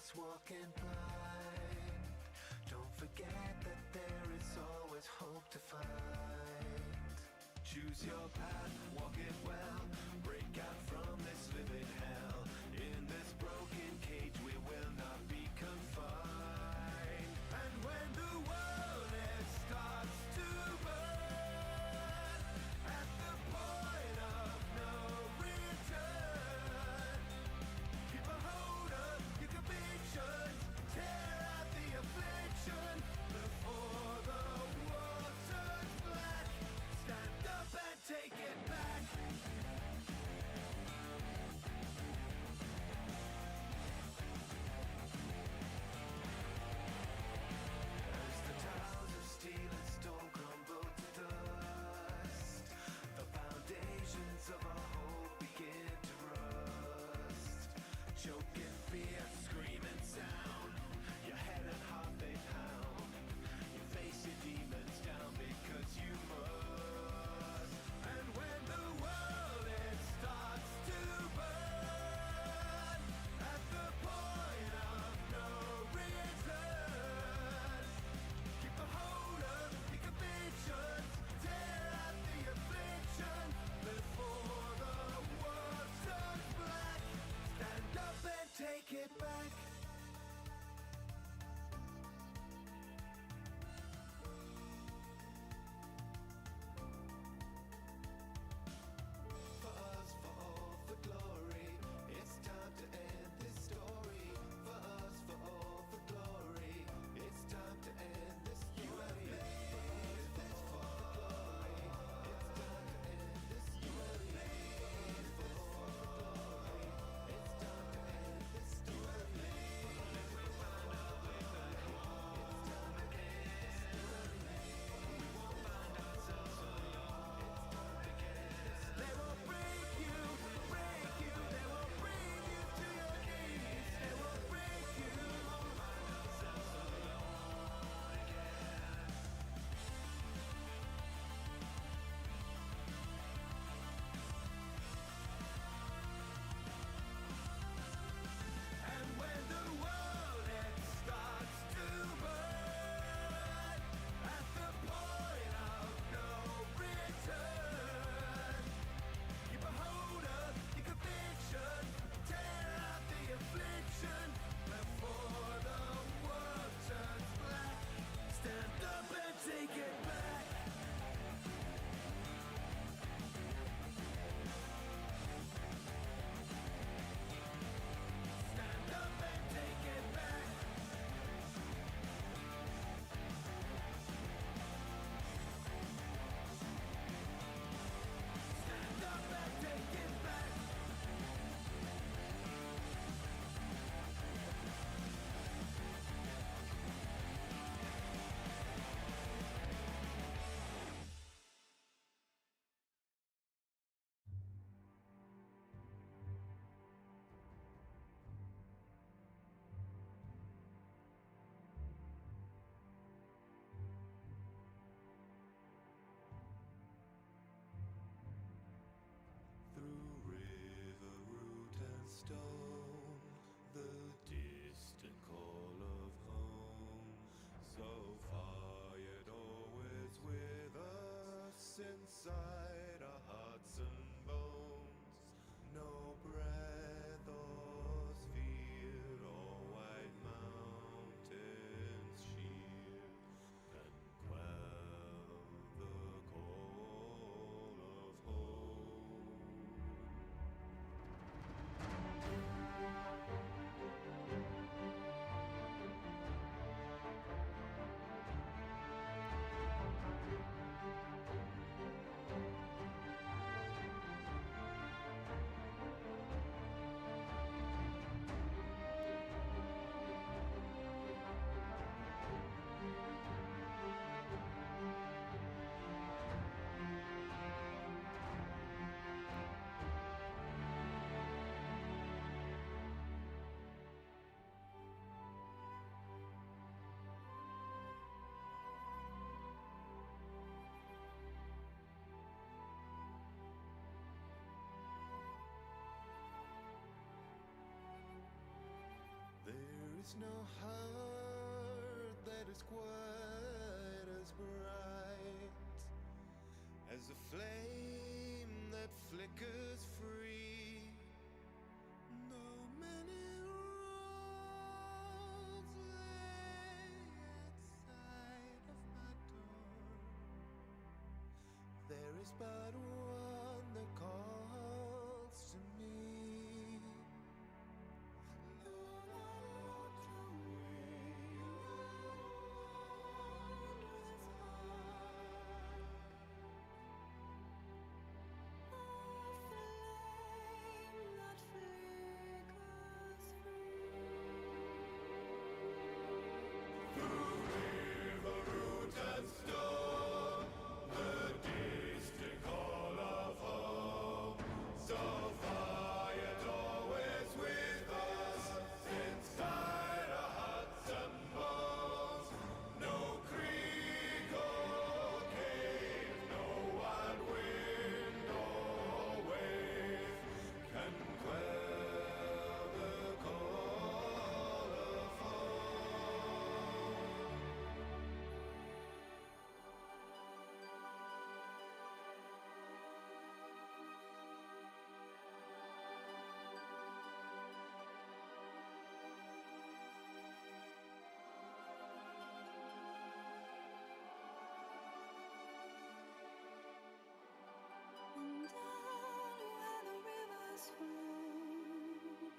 us walking blind. Don't forget that there is always hope to find. Choose your path, walk it well. Break out from this living hell. In this broken cage we will not be confined. And when the world it starts to burn, at the point of no return, keep a hold of your convictions. Tear out the affliction before the world turns black. Stand up and take it back. As the towers of steel and stone crumble to dust, the foundations of our hope begin to rust. Choking fear, screaming sound, your head and heart they pound. You face your demons down because you must. And when the world it starts to burn, at the point of no return, keep a hold of your convictions. Tear out the affliction before the world turns black. Stand up and take it back. For us, for all, for glory, it's time to end this story. For us, for all, for glory, it's time to end this story. You have made this for glory. It's time to end this. You have made this for glory. It's time to end this story. There's no heart that is quite as bright as a flame that flickers free. No many roads lay outside of my door. There is but one that calls to me. Lord, I walked away. Road was hard. A flame that flickers free. Through river, root and stone, the distant call of home. So far yet always with us, inside our hearts and bones. No creek or cave, no wild wind or wave can quell the call of home. And down where the rivers flow,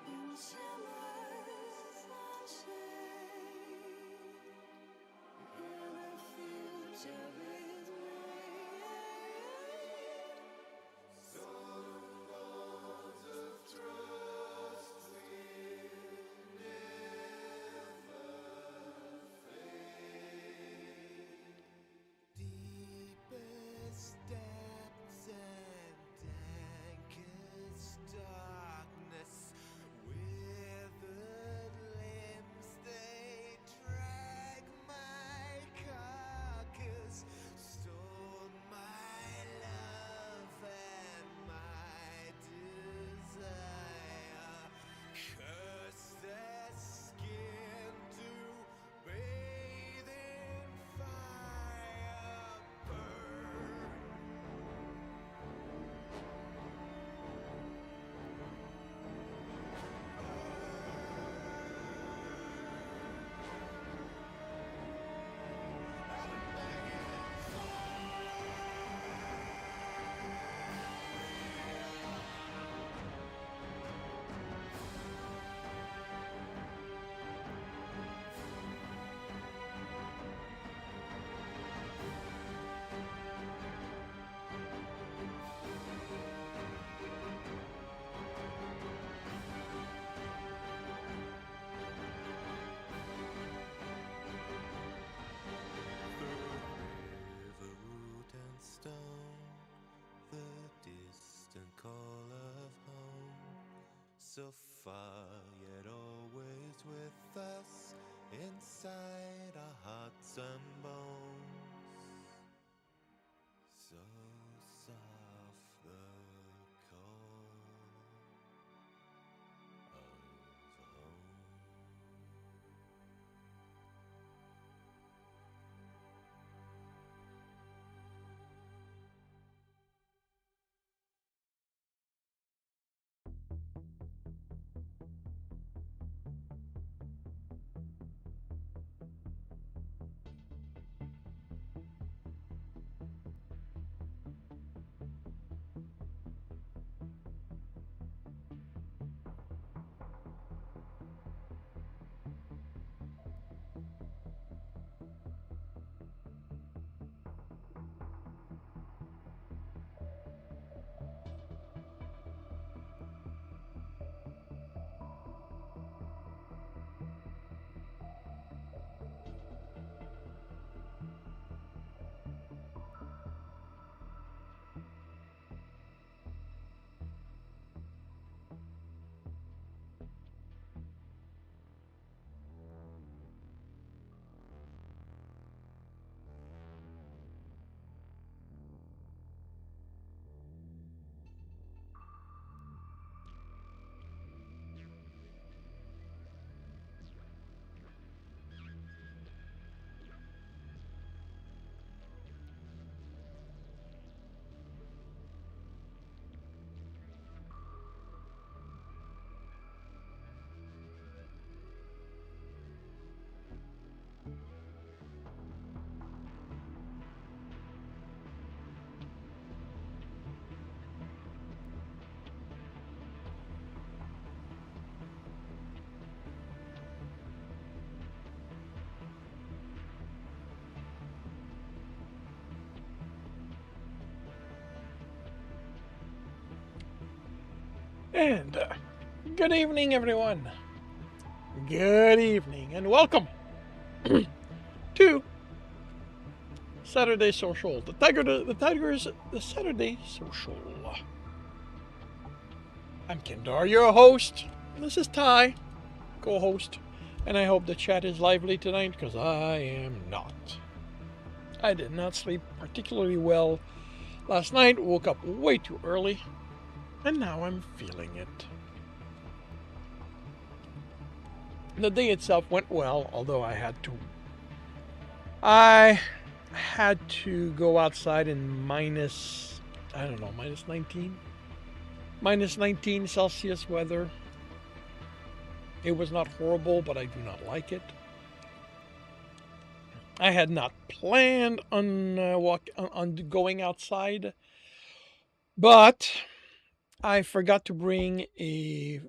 in shimmers and shade, here the future is made. Solemn bonds of trust will never fade. Deepest depths and dankest darkness, withered limbs, they drag my carcass, stole my love and my desire, curse their skin to bathe in fire, burn. River, root and stone, the distant call of home. So far yet always with us, inside our hearts and bones. So soft the call of home. And good evening, everyone. Good evening, and welcome to Saturday Social. The Tigers, the Saturday Social. I'm Kendar, your host. This is Ty, co-host, and I hope the chat is lively tonight because I am not. I did not sleep particularly well last night. Woke up way too early, and now I'm feeling it. The day itself went well, although I had to go outside in minus 19 Celsius weather. It was not horrible, but I do not like it. I had not planned on going outside, but I forgot to bring a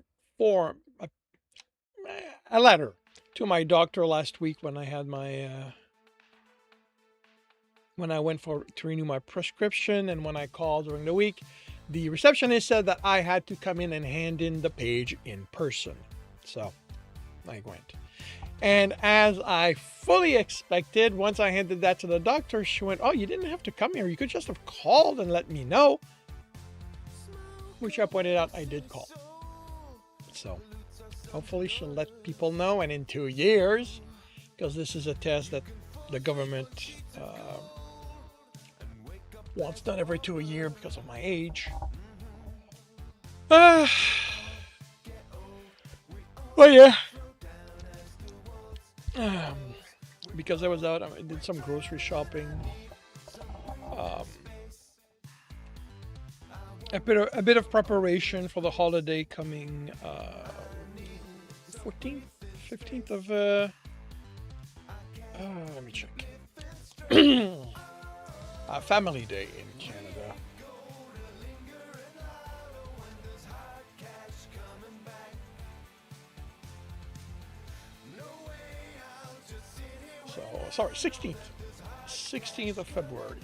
letter to my doctor last week when I had my when I went to renew my prescription, and when I called during the week, the receptionist said that I had to come in and hand in the page in person. So I went. And as I fully expected, once I handed that to the doctor, she went, "Oh, you didn't have to come here. You could just have called and let me know." Which I pointed out I did call. So hopefully she'll let people know. And in 2 years, because this is a test that the government wants done every 2 years because of my age. Well, yeah. Because I was out, I did some grocery shopping. A bit of preparation for the holiday coming 14th, 15th of let me check. Family Day in Canada. So, sorry, 16th of February.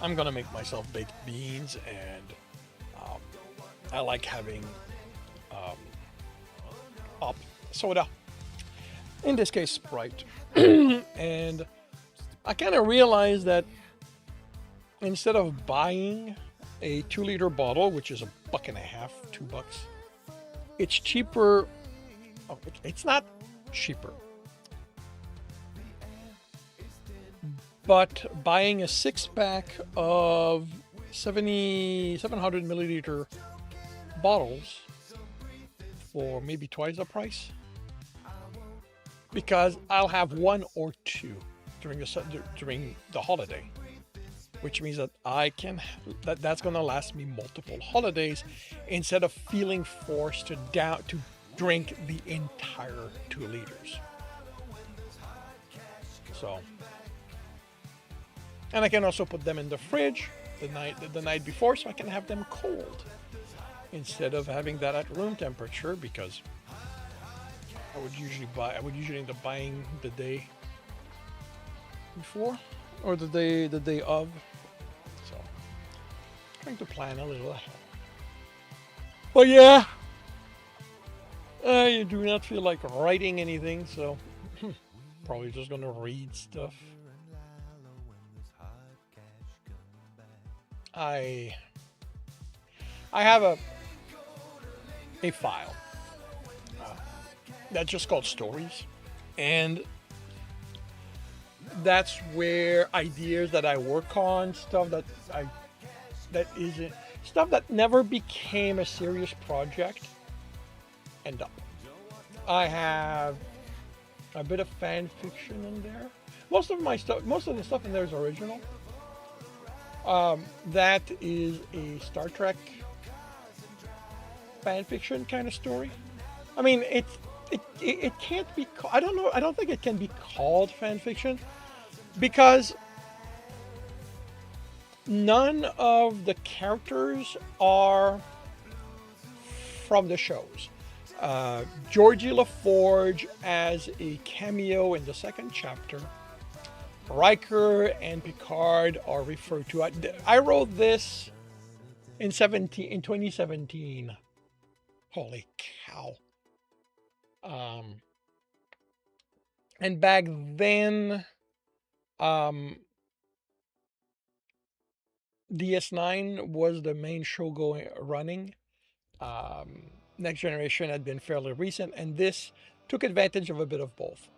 I'm gonna make myself baked beans, and I like having up soda. In this case, Sprite. And I kind of realized that instead of buying a 2-liter bottle, which is $1.50, $2, it's cheaper. Oh, it's not cheaper, but buying a 6-pack of 700 milliliter bottles for maybe twice the price, because I'll have one or two during the holiday, which means that that's going to last me multiple holidays instead of feeling forced to drink the entire 2 liters. So, and I can also put them in the fridge the night before, so I can have them cold instead of having that at room temperature, because I would usually end up buying the day before or the day of. So trying to plan a little ahead. But yeah, I do not feel like writing anything, so probably just gonna read stuff. I have a file that's just called stories, and that's where ideas that I work on, stuff that never became a serious project, end up. I have a bit of fan fiction in there. Most of the stuff in there is original. That is a Star Trek fan fiction kind of story. I mean, it can't be. I don't know. I don't think it can be called fan fiction, because none of the characters are from the shows. Georgie LaForge as a cameo in the second chapter. Riker and Picard are referred to. I wrote this in 2017. Holy cow. Um, and back then, um, DS9 was the main show going running. Next Generation had been fairly recent, and this took advantage of a bit of both.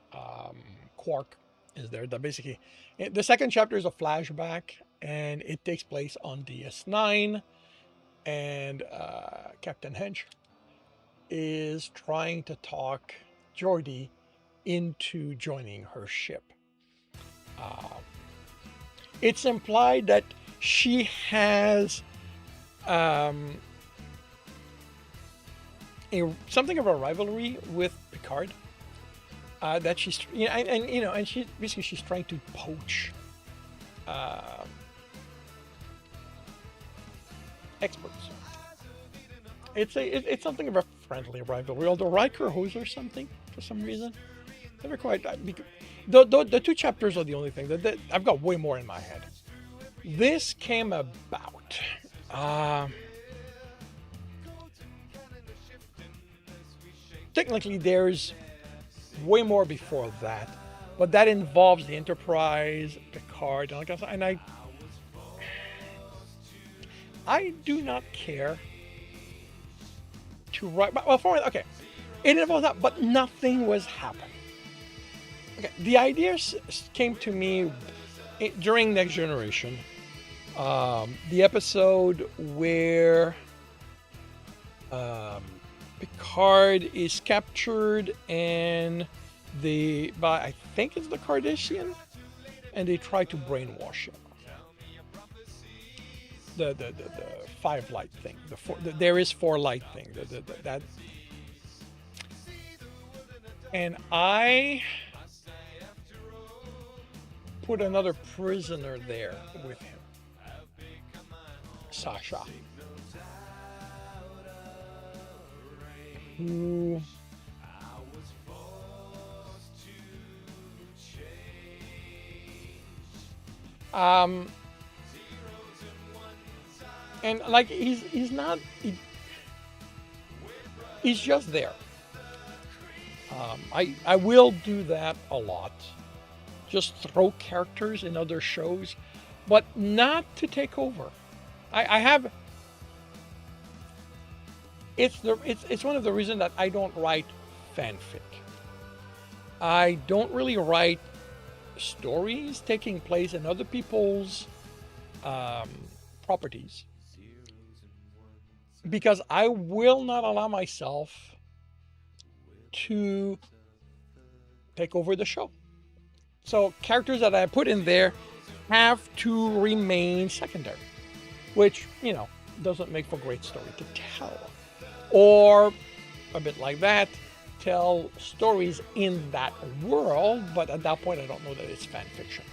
Quark is there. That basically, the second chapter is a flashback, and it takes place on DS9, and Captain Hench is trying to talk Geordi into joining her ship. Uh, it's implied that she has um, something of a rivalry with Picard. That she's, and she basically she's trying to poach uh, experts. It's something of a friendly rivalry. Although Riker owes her something for some reason. Never quite. The two chapters are the only thing that I've got way more in my head. This came about. Technically, there's way more before that, but that involves the Enterprise, Picard, and all that stuff. And I do not care to write. Well, okay, it involves that, but nothing was happening. Okay, the idea came to me during Next Generation. The episode where Picard is captured and by I think it's the Cardassian, and they try to brainwash him. The five light thing, there is four light thing, that, and I put another prisoner there with him, Sasha, who and like he's not he's just there. I will do that a lot, just throw characters in other shows, but not to take over. I have it's one of the reasons that I don't write fanfic. I don't really write stories taking place in other people's properties, because I will not allow myself to take over the show. So characters that I put in there have to remain secondary, which, doesn't make for great story to tell. Or a bit like that, tell stories in that world, but at that point I don't know that it's fan fiction.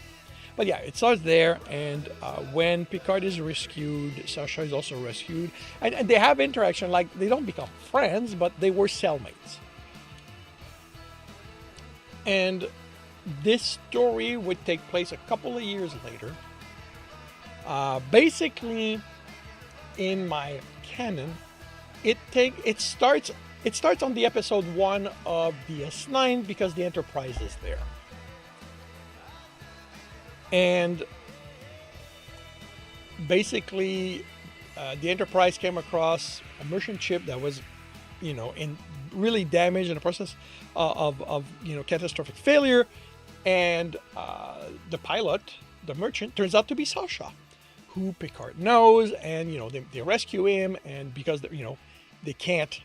But yeah, it starts there, and when Picard is rescued, Sasha is also rescued, and they have interaction. Like, they don't become friends, but they were cellmates. And this story would take place a couple of years later. Basically, in my canon, it starts on the episode 1 of DS9 because the Enterprise is there. And basically, the Enterprise came across a merchant ship that was, in really damaged in the process of catastrophic failure. And the pilot, the merchant, turns out to be Sasha, who Picard knows, and they rescue him, and because they can't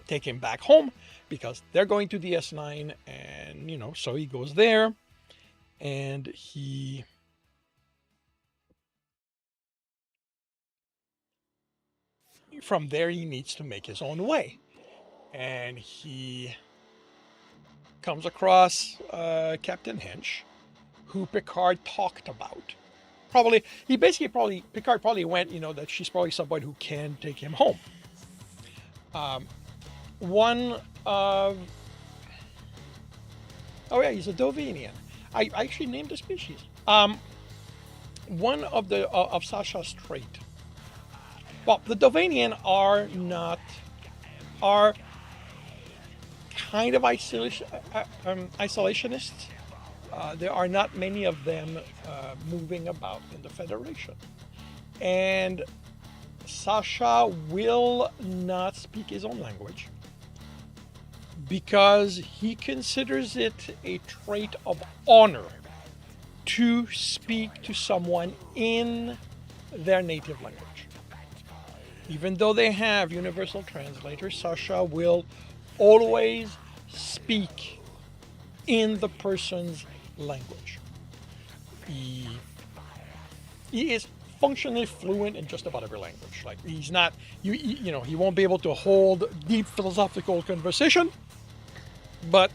take him back home because they're going to DS9, and so he goes there, and from there he needs to make his own way, and he comes across Captain Hench, who Picard talked about. Picard probably went, that she's probably somebody who can take him home. He's a Dovinian. I actually named the species. One of Sasha's trait Well, the Dovanian are kind of isolationists. There are not many of them moving about in the Federation. And Sasha will not speak his own language because he considers it a trait of honor to speak to someone in their native language. Even though they have universal translators, Sasha will always speak in the person's language. He is functionally fluent in just about every language. Like he's not, he won't be able to hold deep philosophical conversation, but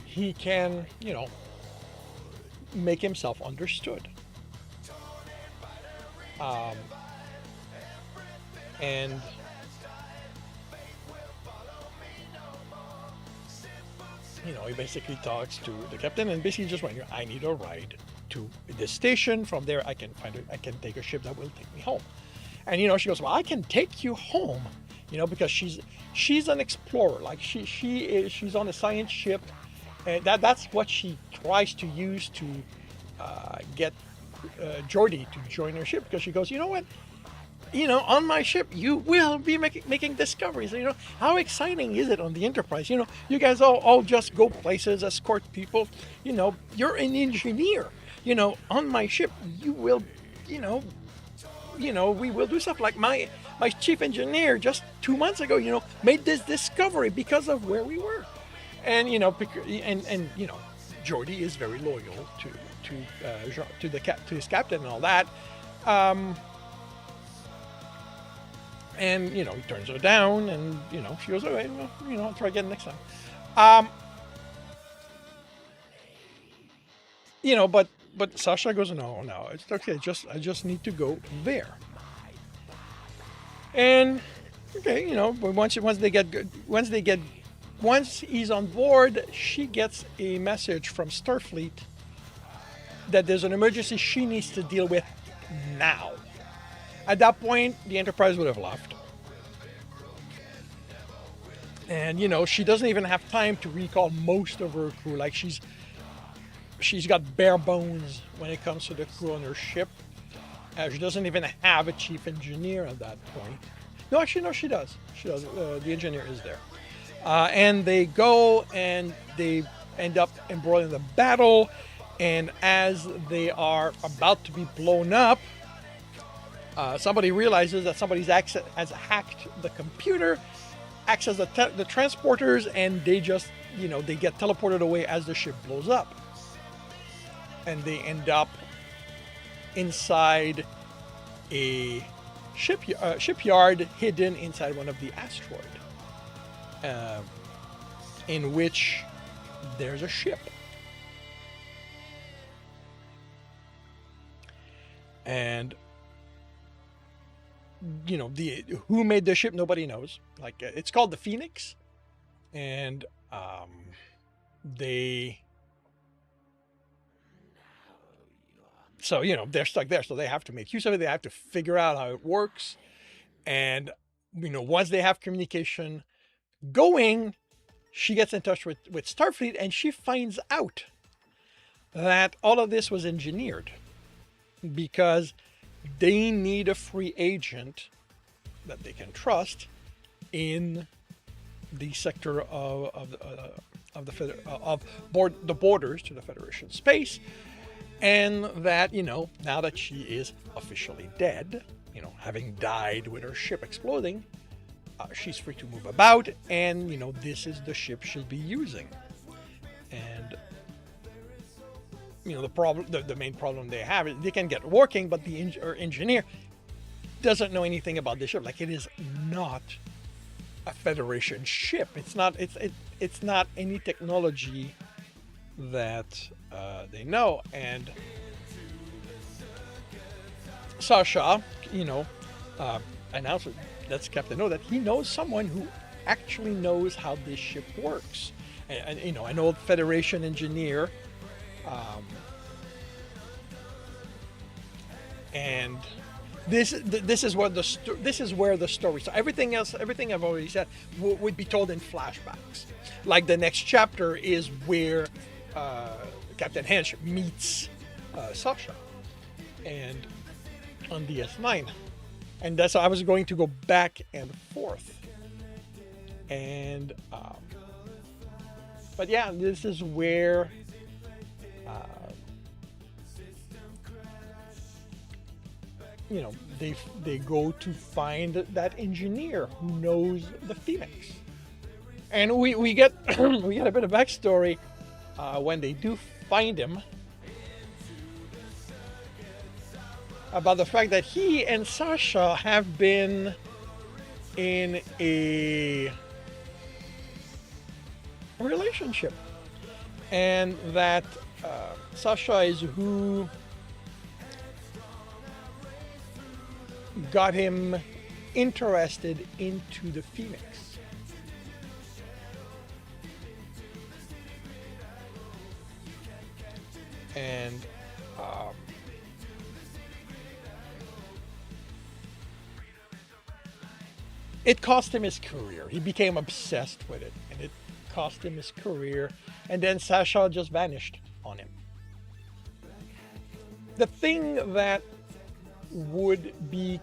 he can, make himself understood. And he basically talks to the captain and basically just went, I need a ride to this station. From there, I can take a ship that will take me home. And she goes, well, I can take you home, because she's an explorer. Like she's on a science ship, and that's what she tries to use to get Geordie to join her ship, because she goes, you know what? On my ship, you will be making discoveries. How exciting is it on the Enterprise? You guys all just go places, escort people. You're an engineer. On my ship, you will, we will do stuff like my chief engineer just 2 months ago, made this discovery because of where we were. And, Geordie is very loyal to his captain and all that. And, he turns her down and, she goes, all right, well, I'll try again next time. But Sasha goes, no, it's okay. I just need to go there. And, okay, but once he's on board, she gets a message from Starfleet that there's an emergency she needs to deal with now. At that point, the Enterprise would have left. And, she doesn't even have time to recall most of her crew. Like, she's got bare bones when it comes to the crew on her ship. She doesn't even have a chief engineer at that point. No, actually, no, she does. She does. The engineer is there. And they go and they end up embroiled in the battle. And as they are about to be blown up, somebody realizes that somebody has hacked the computer, access the transporters, and they just, they get teleported away as the ship blows up. And they end up inside a shipyard hidden inside one of the asteroids, in which there's a ship. And who made the ship, nobody knows. Like, it's called the Phoenix, and they're stuck there, so they have to make use of it. They have to figure out how it works. And once they have communication going, she gets in touch with Starfleet, and she finds out that all of this was engineered because they need a free agent that they can trust in the sector of the borders to the Federation space, and that now that she is officially dead, having died with her ship exploding, she's free to move about, and this is the ship she'll be using. And the main problem they have is they can get working, but the engineer doesn't know anything about the ship. Like, it is not a Federation ship. It's not any technology that they know. And Sasha, announces, lets Captain know that he knows someone who actually knows how this ship works. And an old Federation engineer. And This is where this is where the story. So everything else, everything I've already said, would be told in flashbacks. Like the next chapter is where uh, Captain Hench meets Sasha, and on DS9, and that's how I was going to go back and forth. And but yeah, this is where you know, they go to find that engineer who knows the Phoenix, and we get we get a bit of backstory when they do find him about the fact that he and Sasha have been in a relationship, and that Sasha is who got him interested into the Phoenix. And it cost him his career. He became obsessed with it, and it cost him his career. And then Sasha just vanished on him. The thing that would be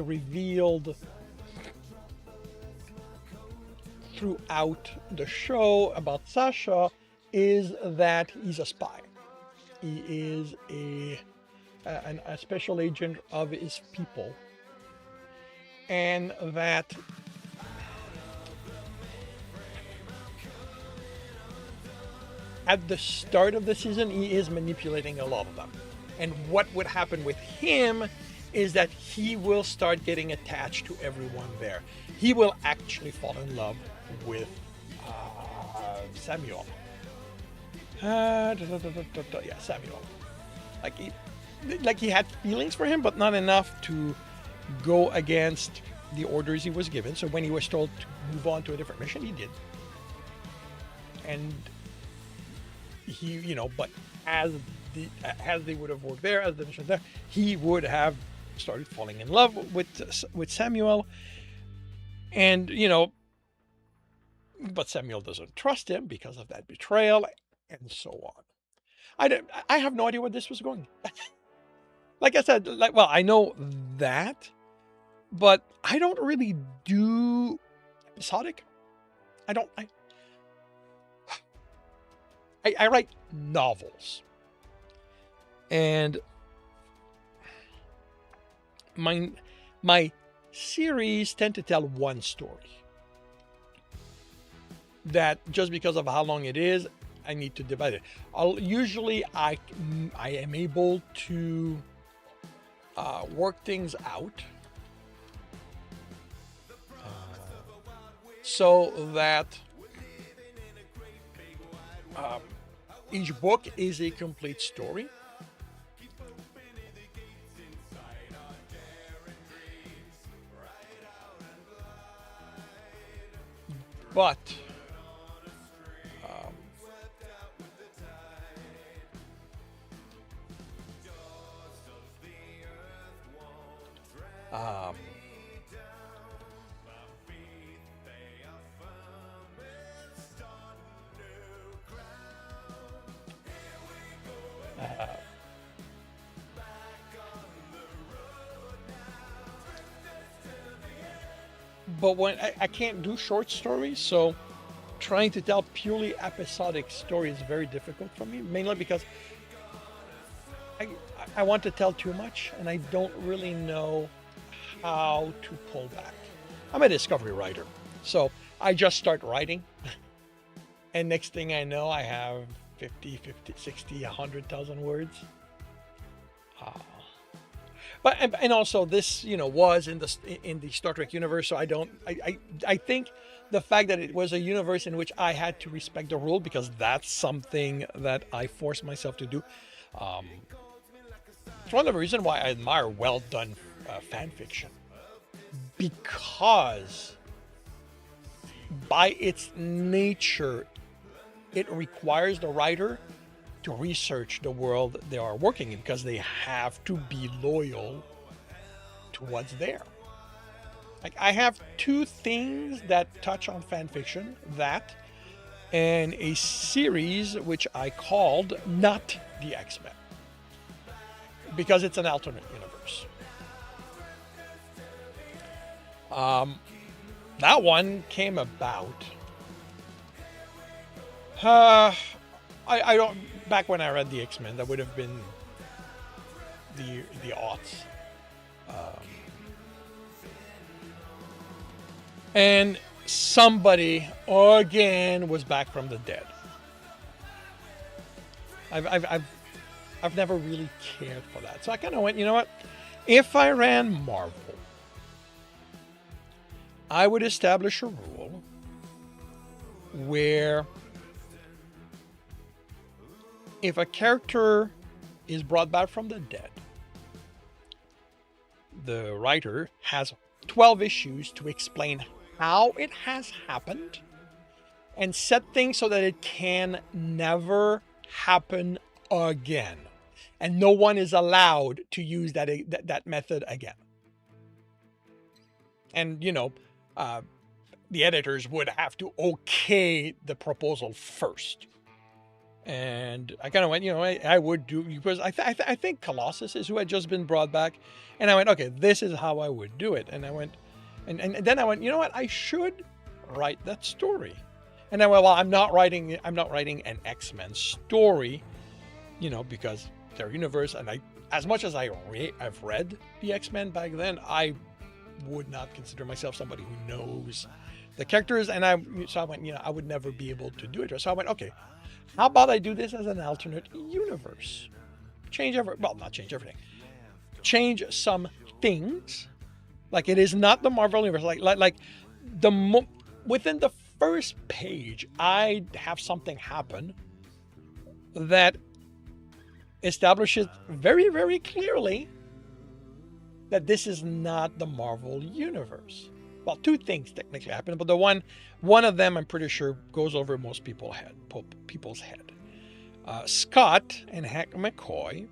revealed throughout the show about Sasha is that he's a spy. He is a special agent of his people, and that at the start of the season he is manipulating a lot of them. And what would happen with him is that he will start getting attached to everyone there. He will actually fall in love with Samuel. Yeah, Samuel. Like he had feelings for him, but not enough to go against the orders he was given. So when he was told to move on to a different mission, he did. And he, you know, but as they would have worked there, as the mission there, he would have started falling in love with Samuel, and you know, but Samuel doesn't trust him because of that betrayal, and so on. I have no idea where this was going. Like I said, well, I know that, but I don't really do episodic. I write novels. And my series tend to tell one story. That just because of how long it is, I need to divide it. I am able to work things out so that each book is a complete story. But but when I can't do short stories, so trying to tell purely episodic stories is very difficult for me, mainly because I want to tell too much and I don't really know how to pull back. I'm a discovery writer, so I just start writing and next thing I know I have 50, 60, 100,000 words. But and also this, you know, was in the Star Trek universe, so I think the fact that it was a universe in which I had to respect the rule, because that's something that I forced myself to do. It's one of the reasons why I admire well done fan fiction, because by its nature it requires the writer to research the world they are working in, because they have to be loyal to what's there. Like, I have two things that touch on fan fiction, that and a series which I called Not the X-Men, because it's an alternate universe. That one came about. I don't. Back when I read the X-Men, that would have been the aughts. And somebody again was back from the dead. I've never really cared for that, so I kind of went, you know what? If I ran Marvel, I would establish a rule where if a character is brought back from the dead, the writer has 12 issues to explain how it has happened and set things so that it can never happen again. And no one is allowed to use that method again. And, you know, the editors would have to okay the proposal first. And I kind of went, you know, I would do, because I think Colossus is who had just been brought back. And I went, okay, this is how I would do it. And I went, and then I went, you know what, I should write that story. And I went, well, I'm not writing an X-Men story, you know, because their universe, and as much as I've read the X-Men back then, I would not consider myself somebody who knows the characters. And so I went, you know, I would never be able to do it. So I went, okay, how about I do this as an alternate universe? Not change everything. Change some things. Like, it is not the Marvel universe. Within the first page, I have something happen that establishes very, very clearly that this is not the Marvel universe. Well, two things technically happen, but the one of them I'm pretty sure goes over most people's head. Scott and Hank McCoy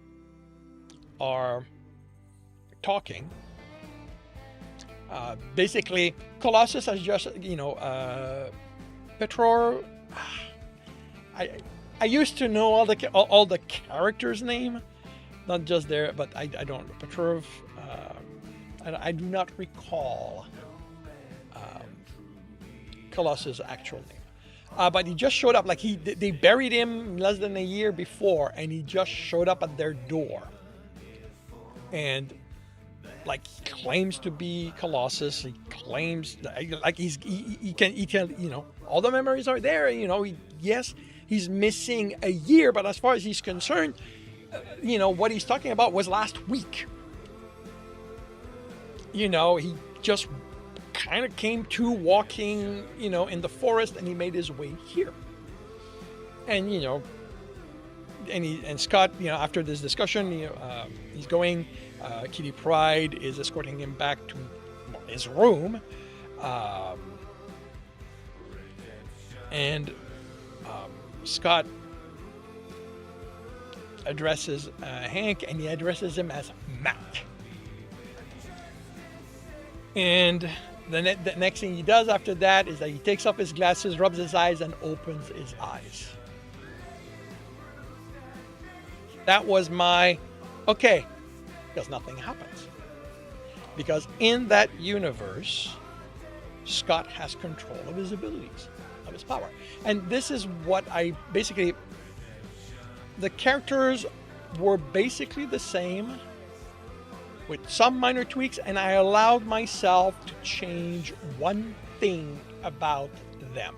are talking. Basically, Colossus has just, you know, Petror. I used to know all the characters' name, not just there, but I don't know. Petrov. I do not recall Colossus' actual name. But he just showed up. Like, they buried him less than a year before, and he just showed up at their door. And like, he claims to be Colossus. He claims like he can, you know, all the memories are there. You know, yes, he's missing a year, but as far as he's concerned, you know, what he's talking about was last week. You know, he just kind of came to walking, you know, in the forest, and he made his way here. And, you know, and Scott, you know, after this discussion, you know, he's going. Kitty Pryde is escorting him back to his room, and Scott addresses Hank, and he addresses him as Matt. And the next thing he does after that is that he takes off his glasses, rubs his eyes, and opens his eyes. That was my okay. Because nothing happens. Because in that universe, Scott has control of his abilities, of his power. And this is what the characters were basically the same with some minor tweaks, and I allowed myself to change one thing about them.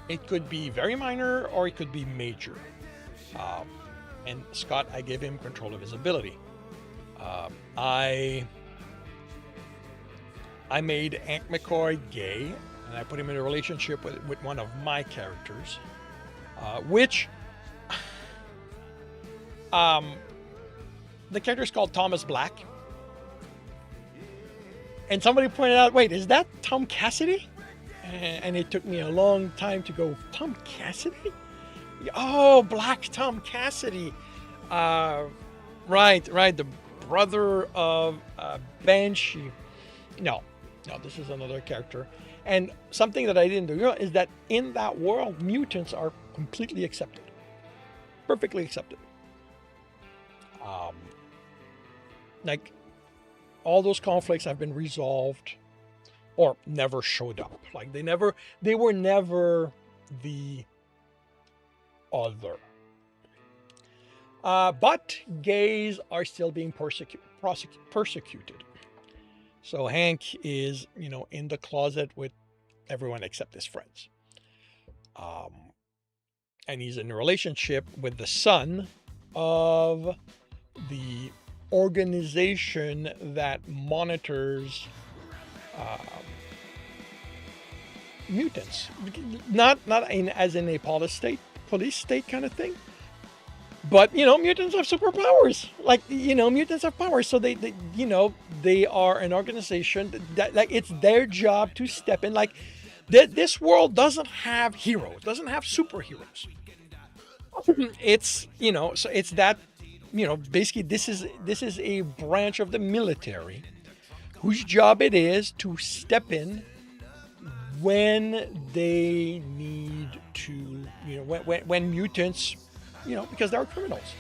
It could be very minor or it could be major. And Scott, I gave him control of his ability. I made Hank McCoy gay, and I put him in a relationship with one of my characters, which the character is called Thomas Black. And somebody pointed out, wait, is that Tom Cassidy? And it took me a long time to go, Tom Cassidy? Oh, Black Tom Cassidy. Right. The brother of Banshee. No, this is another character. And something that I didn't know is that in that world, mutants are completely accepted, perfectly accepted. Like all those conflicts have been resolved or never showed up. Like they were never the other. But gays are still being persecuted. So Hank is, in the closet with everyone except his friends. And he's in a relationship with the son of the organization that monitors mutants. Not as in a police state kind of thing. But, mutants have superpowers. Like, mutants have powers. So they are an organization that like, it's their job to step in. Like, this world doesn't have heroes, doesn't have superheroes. It's, so it's that, basically this is a branch of the military whose job it is to step in when they need to, when mutants, because they're criminals.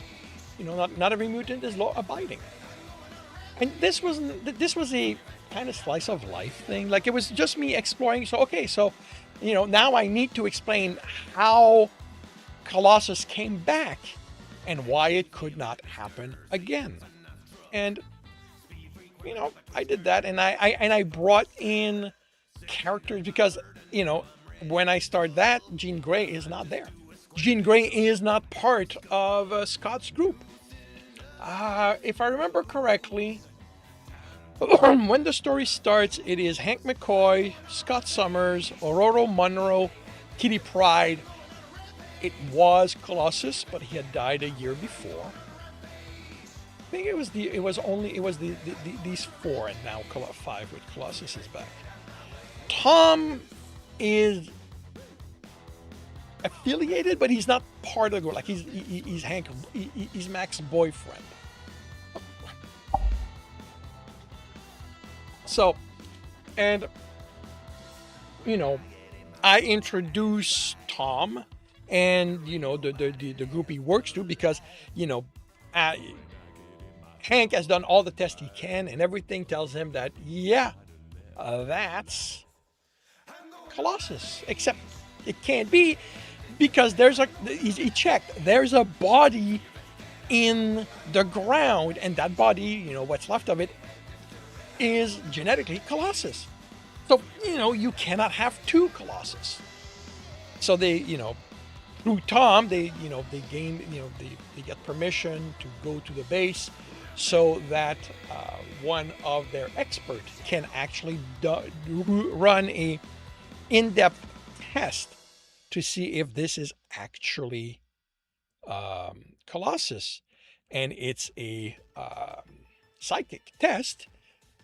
Not every mutant is law abiding. And this was a kind of slice of life thing. Like it was just me exploring. So, okay, so, now I need to explain how Colossus came back and why it could not happen again. And, I did that, and I brought in characters because, when I start that, Jean Grey is not there. Jean Grey is not part of Scott's group. If I remember correctly, when the story starts, it is Hank McCoy, Scott Summers, Aurora Monroe, Kitty Pryde. It was Colossus, but he had died a year before. I think it was these four, and now 5 with Colossus is back. Tom is affiliated, but he's not part of the group. Like he's Hank, he's Mac's boyfriend. So, and I introduce Tom, and the group he works to, because Hank has done all the tests he can, and everything tells him that that's Colossus, except it can't be, because he checked, there's a body in the ground, and that body, what's left of it, is genetically Colossus. So, you cannot have two Colossus. So they, through Tom, they gain, they get permission to go to the base so that one of their experts can actually run a in-depth test to see if this is actually Colossus. And it's a psychic test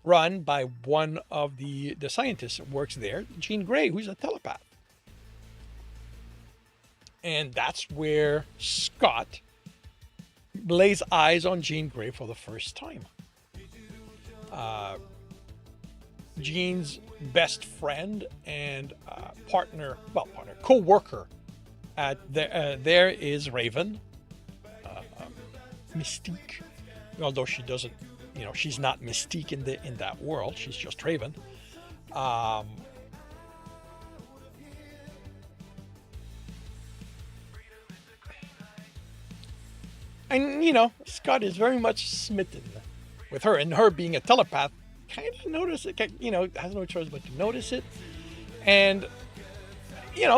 run by one of the scientists that works there, Jean Grey, who's a telepath. And that's where Scott lays eyes on Jean Grey for the first time. Jean's best friend and co-worker there is Raven, Mystique. Although she doesn't, she's not Mystique in that world. She's just Raven. And, Scott is very much smitten with her, and her being a telepath, kind of notice it, has no choice but to notice it. And,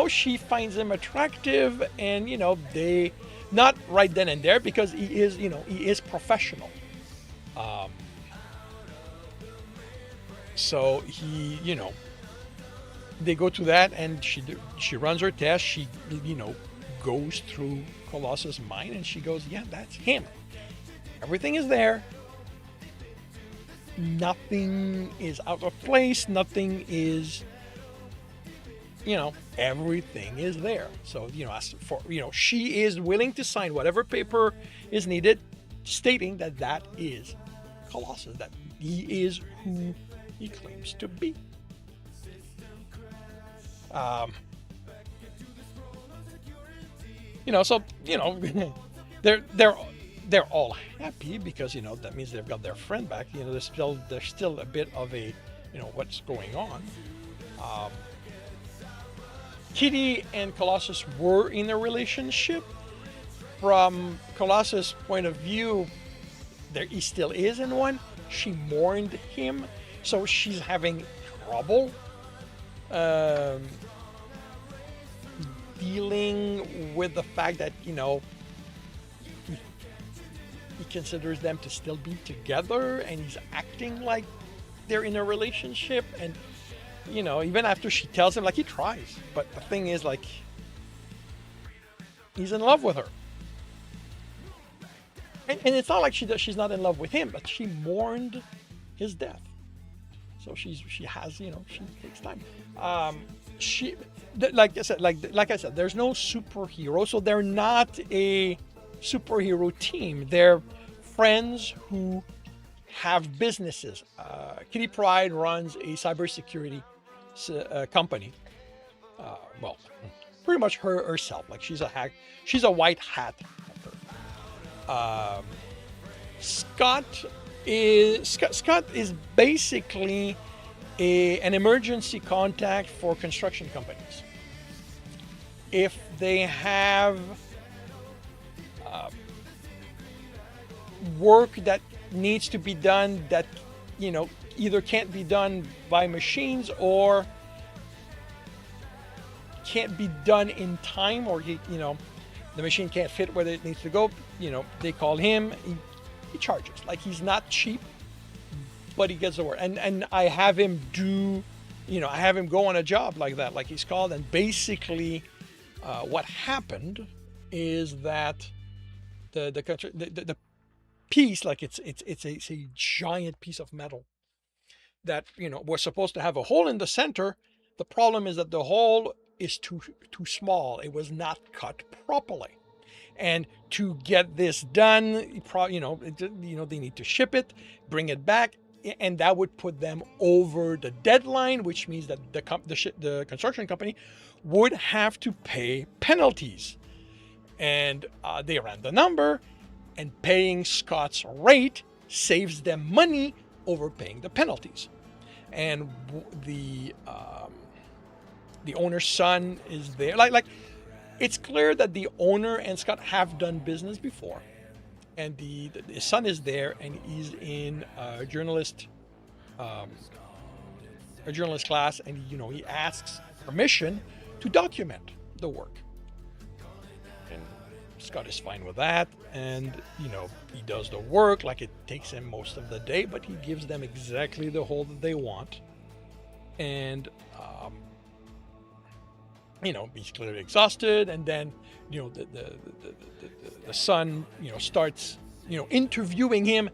she finds him attractive, and, they, not right then and there, because he is professional. So he, they go to that, and she runs her test. She, goes through Colossus' mind, and she goes, yeah, that's him. Everything is there. Nothing is out of place. Nothing is, everything is there. So, as for, she is willing to sign whatever paper is needed, stating that is Colossus, that he is who he claims to be. So they're all happy because that means they've got their friend back. There's still a bit of a what's going on. Kitty and Colossus were in a relationship. From Colossus' point of view, he still is in one. She mourned him, so she's having trouble dealing with the fact that he considers them to still be together, and he's acting like they're in a relationship. And even after she tells him, like, he tries, but the thing is, like, he's in love with her. And it's not like she's not in love with him, but she mourned his death. So she takes time. Like I said, there's no superhero, so they're not a superhero team. They're friends who have businesses. Kitty Pryde runs a cybersecurity company. Pretty much herself. Like, she's a white hat hacker. Scott is basically an emergency contact for construction companies. If they have work that needs to be done that either can't be done by machines or can't be done in time, or the machine can't fit where it needs to go, they call him. He charges. Like, he's not cheap, but he gets the work. And I have him go on a job like that, like he's called. And basically what happened is that the piece, like, it's a giant piece of metal that was supposed to have a hole in the center. The problem is that the hole is too small. It was not cut properly. And to get this done, they need to ship it, bring it back, and that would put them over the deadline, which means that the construction company would have to pay penalties. And they ran the number, and paying Scott's rate saves them money over paying the penalties. And the owner's son is there. Like it's clear that the owner and Scott have done business before, and the son is there, and he's in a journalist class, and he asks permission to document the work, and Scott is fine with that, and he does the work. Like, it takes him most of the day, but he gives them exactly the hole that they want, and he's clearly exhausted, and then the son starts interviewing him,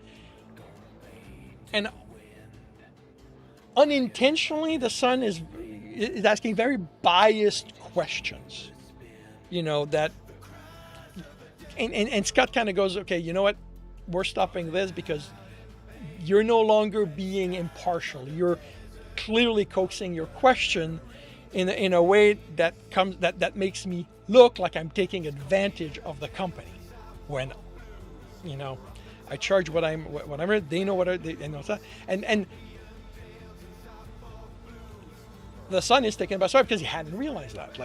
and unintentionally the son is asking very biased questions, that and Scott kind of goes, okay, you know what, we're stopping this because you're no longer being impartial. You're clearly coaxing your question in a way that makes me look like I'm taking advantage of the company, when I charge whatever they know and the son is taken by surprise because he hadn't realized that,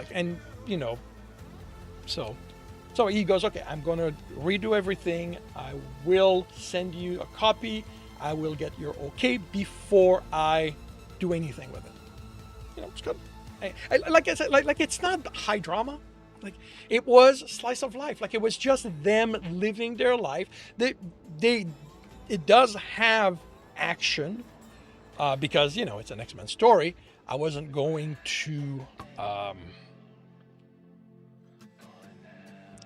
so he goes, okay, I'm going to redo everything. I will send you a copy. I will get your okay before I do anything with it. It's good. Like I said, like it's not high drama. Like, it was slice of life. Like, it was just them living their life. It does have action because it's an X-Men story. I wasn't going to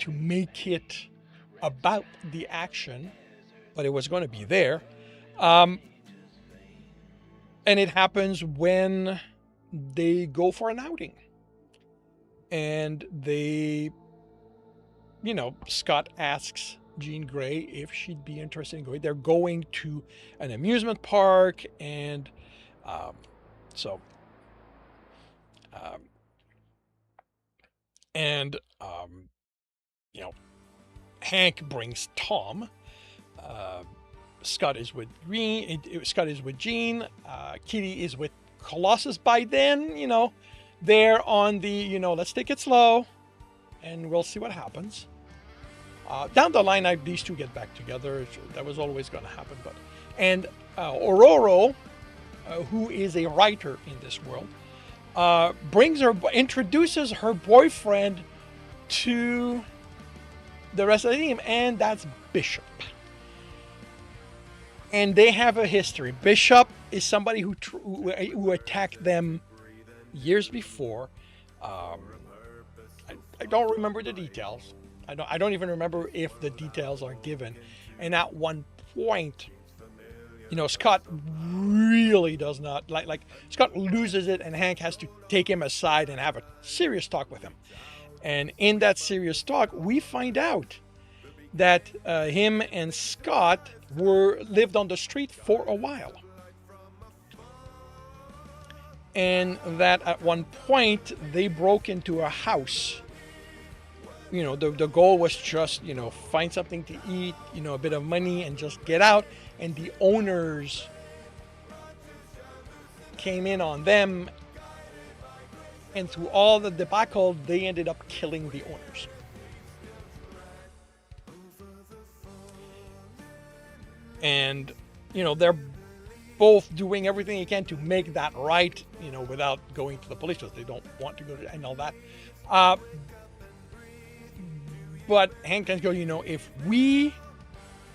make it about the action, but it was going to be there. And it happens when they go for an outing, and Scott asks Jean Grey if she'd be interested in going. They're going to an amusement park, and um, so um, and you know, Hank brings Tom. Uh, Scott is with Green. Scott is with Jean. Kitty is with Colossus by then. They're on the let's take it slow, and we'll see what happens. Down the line, these two get back together. That was always going to happen. And Ororo, who is a writer in this world, introduces her boyfriend to the rest of the team, and that's Bishop. And they have a history. Bishop is somebody who attacked them years before. I don't remember the details. I don't even remember if the details are given. And at one point, Scott really does not like Scott loses it, and Hank has to take him aside and have a serious talk with him. And in that serious talk, we find out that him and Scott lived on the street for a while. And that at one point they broke into a house. The goal was just, find something to eat, a bit of money, and just get out. And the owners came in on them. And through all the debacle, they ended up killing the owners. And, they're both doing everything they can to make that right, without going to the police, because they don't want to go to and all that. But Hank can go, if we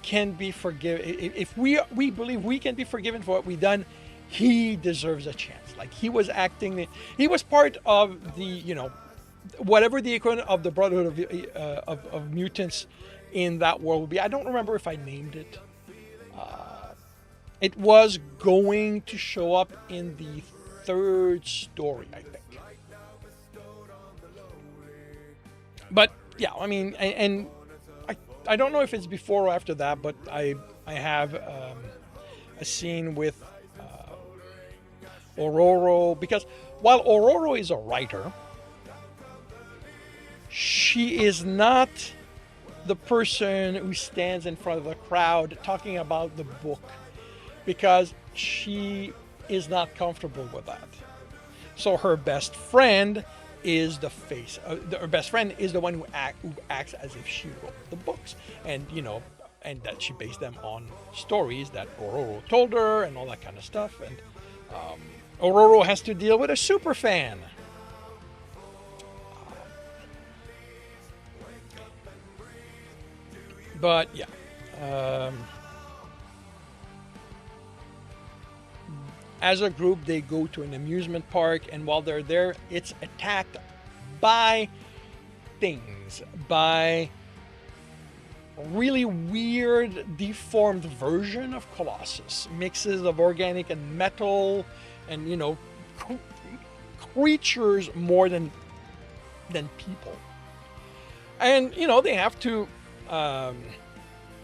can be forgiven, if we believe we can be forgiven for what we've done, he deserves a chance. Like, he was part of the, whatever the equivalent of the Brotherhood of Mutants in that world would be. I don't remember if I named it. It was going to show up in the third story, I think. But yeah, I mean, and I don't know if it's before or after that, but I have a scene with Ororo, because while Ororo is a writer, she is not the person who stands in front of the crowd talking about the book, because she is not comfortable with that. So her best friend is the face. Her best friend is the one who acts as if she wrote the books, and and that she based them on stories that Ororo told her and all that kind of stuff. And Ororo has to deal with a super fan. But yeah. As a group, they go to an amusement park, and while they're there, it's attacked by things, by a really weird, deformed version of Colossus. Mixes of organic and metal, and creatures more than people. And they have to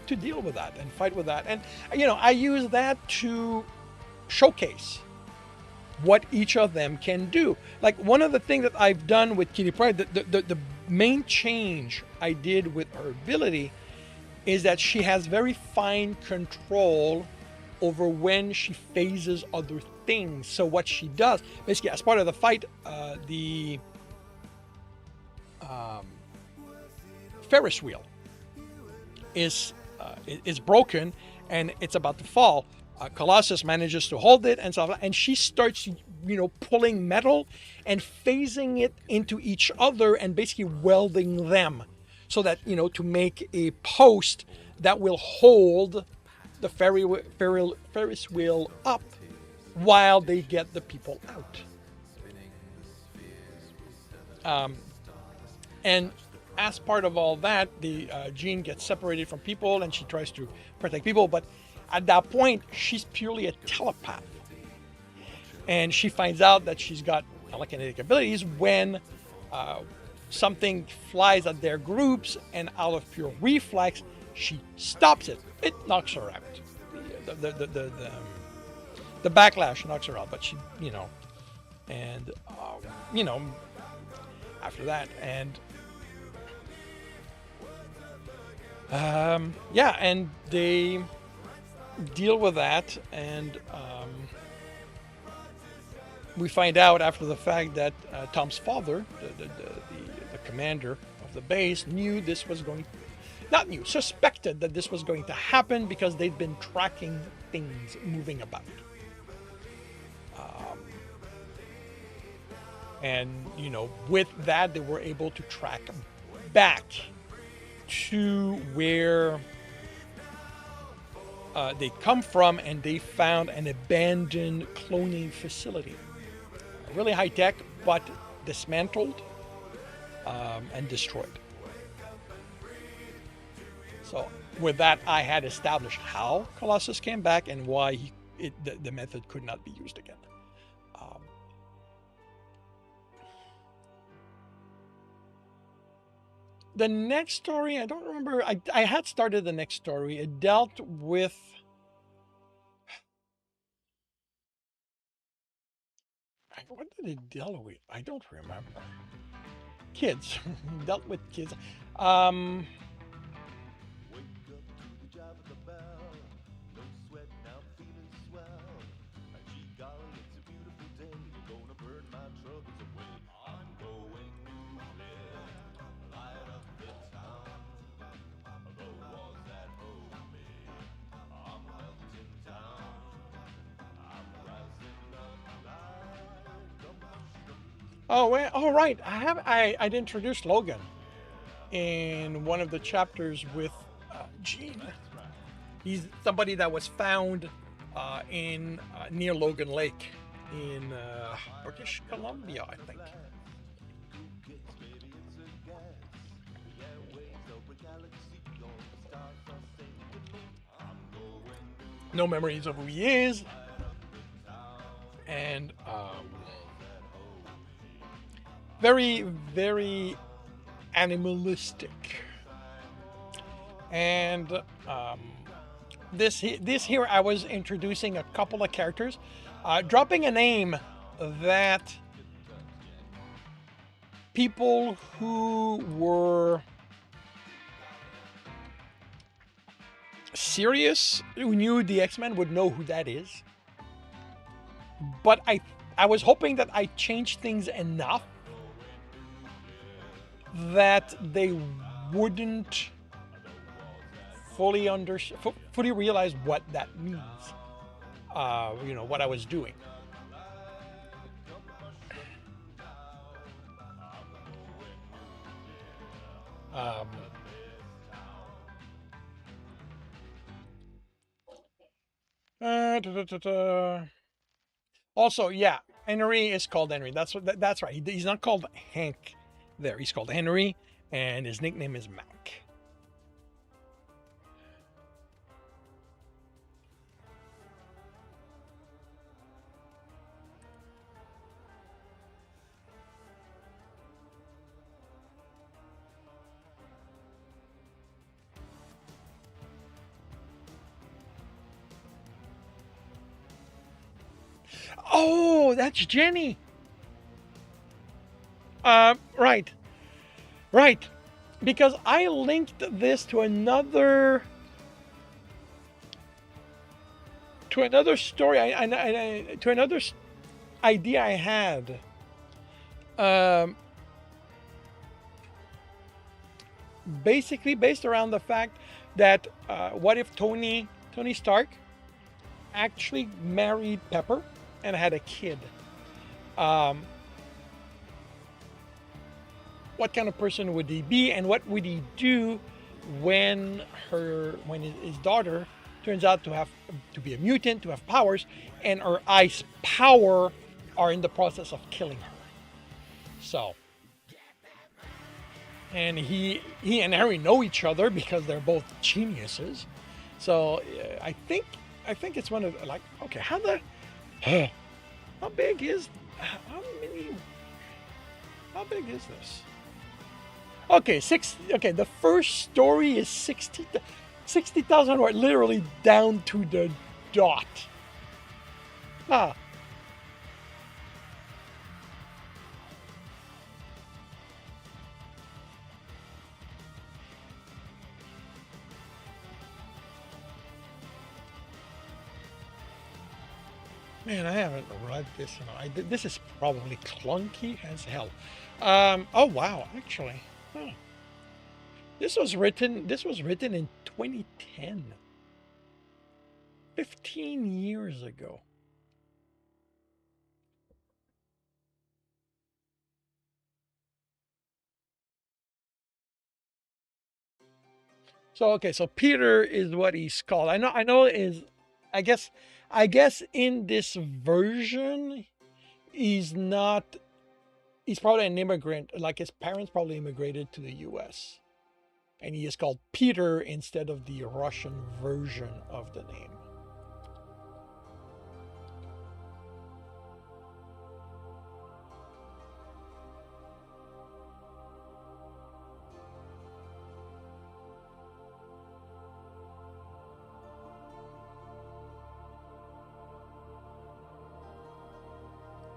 deal with that and fight with that. And I use that to showcase what each of them can do. Like, one of the things that I've done with Kitty Pryde, the main change I did with her ability is that she has very fine control over when she phases other things. So what she does, basically, as part of the fight, the Ferris wheel is broken, and it's about to fall. Colossus manages to hold it and stuff, and she starts, pulling metal and phasing it into each other and basically welding them, so that to make a post that will hold the Ferris wheel up while they get the people out. And as part of all that, the Jean gets separated from people, and she tries to protect people, but at that point, she's purely a telepath. And she finds out that she's got telekinetic abilities when something flies at their groups, and out of pure reflex, She stops it. It knocks her out. The backlash knocks her out. But she, and after that, and yeah, and they deal with that, and we find out after the fact that Tom's father, the commander of the base, knew this was going, not knew, suspected that this was going to happen because they'd been tracking things moving about. And, with that, they were able to track back to where they come from, and they found an abandoned cloning facility. Really high tech, but dismantled and destroyed. So with that, I had established how Colossus came back and why the method could not be used again. The next story, I don't remember. I had started the next story. It dealt with what did it deal with? I don't remember. Kids. Dealt with kids. Oh, wait, oh right. I'd introduced Logan in one of the chapters with Gene. He's somebody that was found in near Logan Lake in British Columbia, I think. No memories of who he is, and very, very animalistic. And this here, I was introducing a couple of characters, dropping a name that people who were serious, who knew the X-Men, would know who that is. But I was hoping that I changed things enough that they wouldn't fully realize what that means. What I was doing. Also, yeah, Henry is called Henry. That's right. He's not called Hank there. He's called Henry, and his nickname is Mac. Oh, that's Jenny. Right. Because I linked this to another story, to another idea I had. Basically, based around the fact that what if Tony Stark actually married Pepper and had a kid? What kind of person would he be, and what would he do when his daughter turns out to be a mutant, to have powers, and her ice power are in the process of killing her? So, and he and Harry know each other because they're both geniuses. So I think it's one of okay, how big is this? Okay, the first story is 60. 60,000 words, literally down to the dot. Ah. Man, I haven't read this. This is probably clunky as hell. Oh wow, actually, huh. This was written. This was written in 2010, 15 years ago. So okay, so Peter is what he's called. I know is, I guess, I guess in this version, he's not. He's probably an immigrant. Like his parents probably immigrated to the U.S. and he is called Peter instead of the Russian version of the name.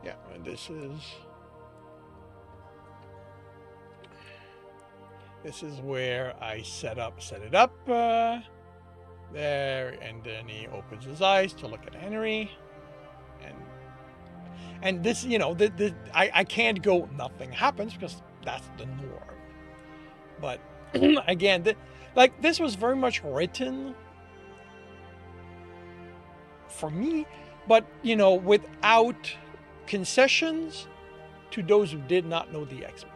Yeah, and this is where I set it up there, and then he opens his eyes to look at Henry, and this, I can't go nothing happens because that's the norm. But again, like this was very much written for me, but without concessions to those who did not know the X-Men.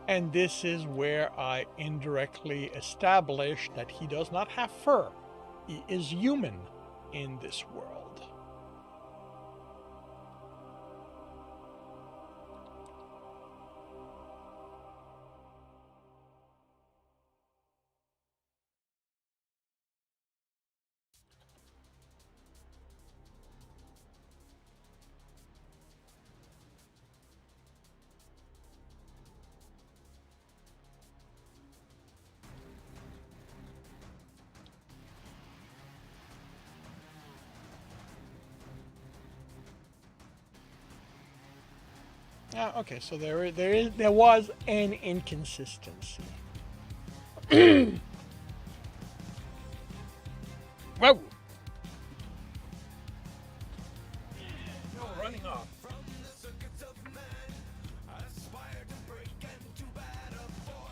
And this is where I indirectly establish that he does not have fur. He is human in this world. Okay, so there was an inconsistency. Whoa! No, running off.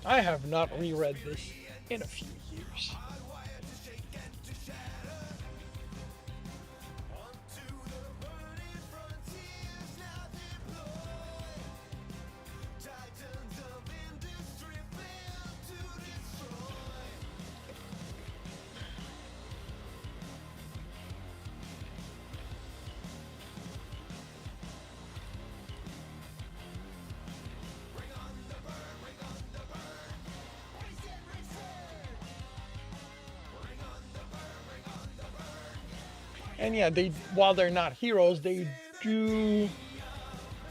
I have not reread this in a few years. And yeah, while they're not heroes, they do.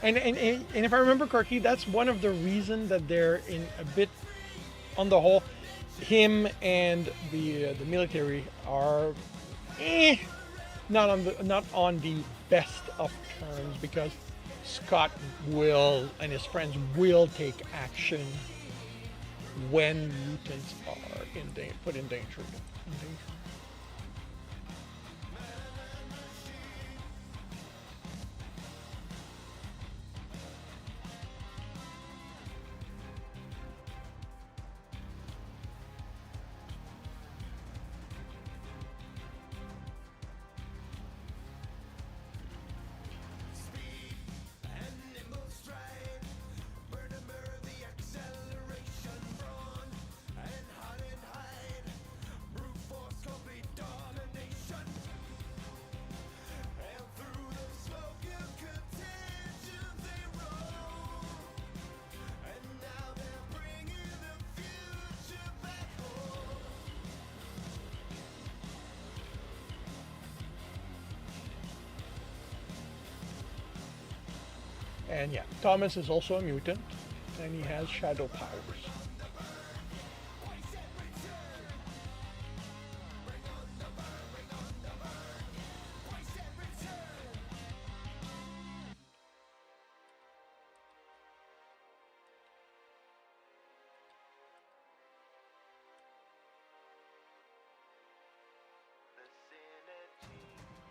And if I remember correctly, that's one of the reasons that they're in a bit, on the whole, him and the military are not on the best of terms, because Scott will and his friends will take action when mutants are put in danger. And yeah, Thomas is also a mutant, and he has shadow powers. The synergy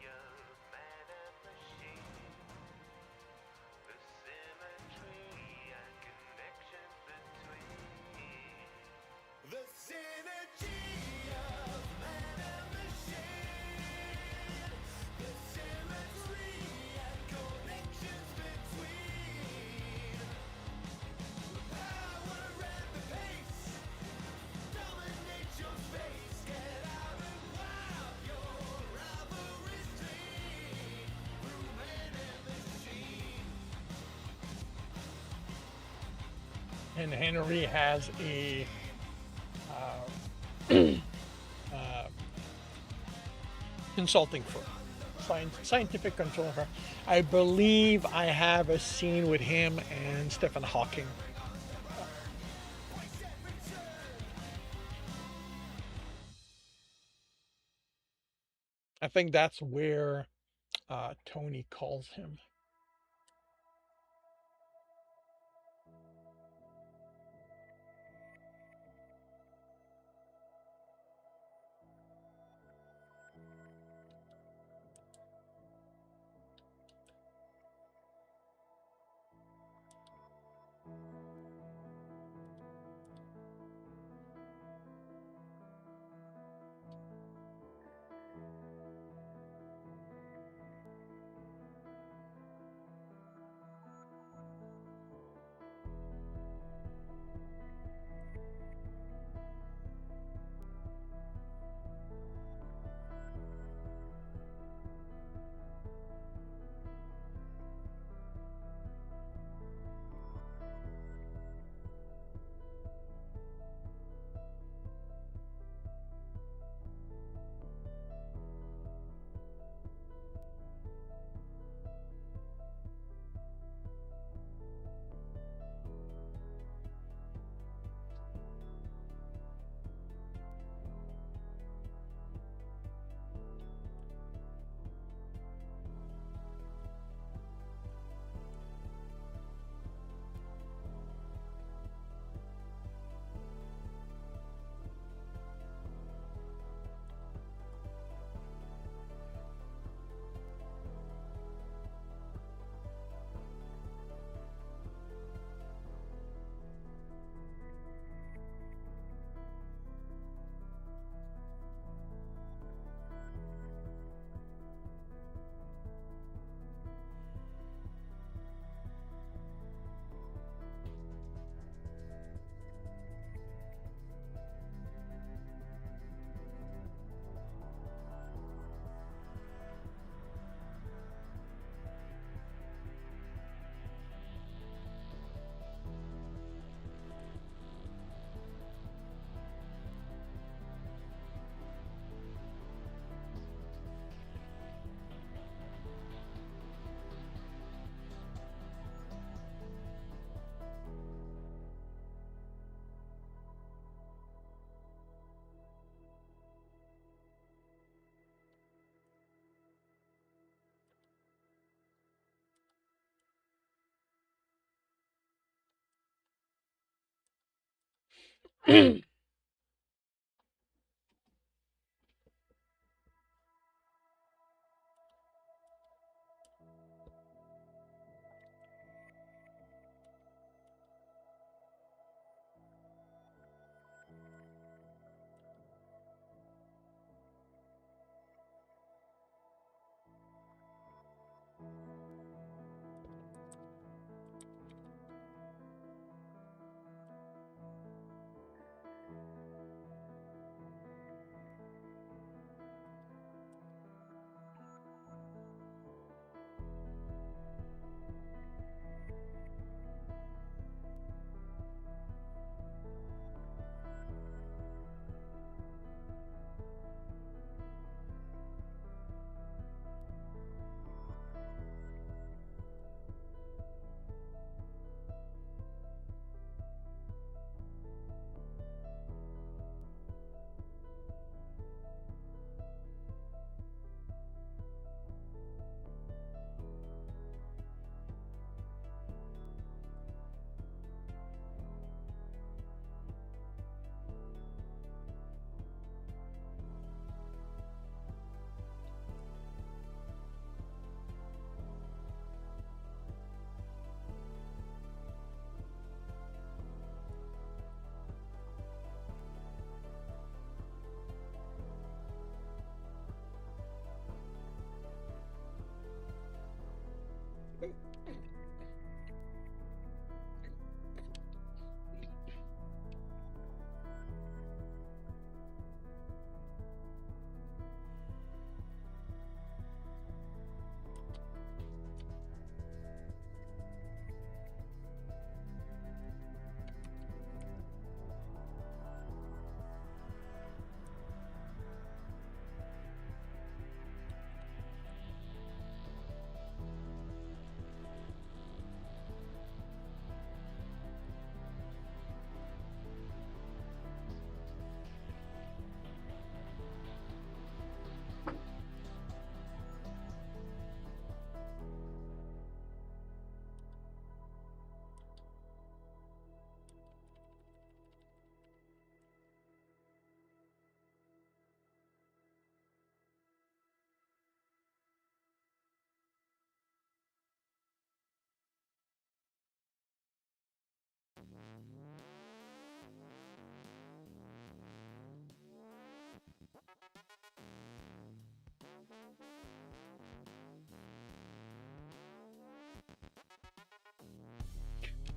of man and machine, the symmetry and connections between. The synergy of man and machine, the symmetry and connections between. The power and the pace dominate your space. Get out and wild your rivalry's clean through man and machine. And Henry has a consulting firm, scientific consulting firm. I believe I have a scene with him and Stephen Hawking. I think that's where Tony calls him.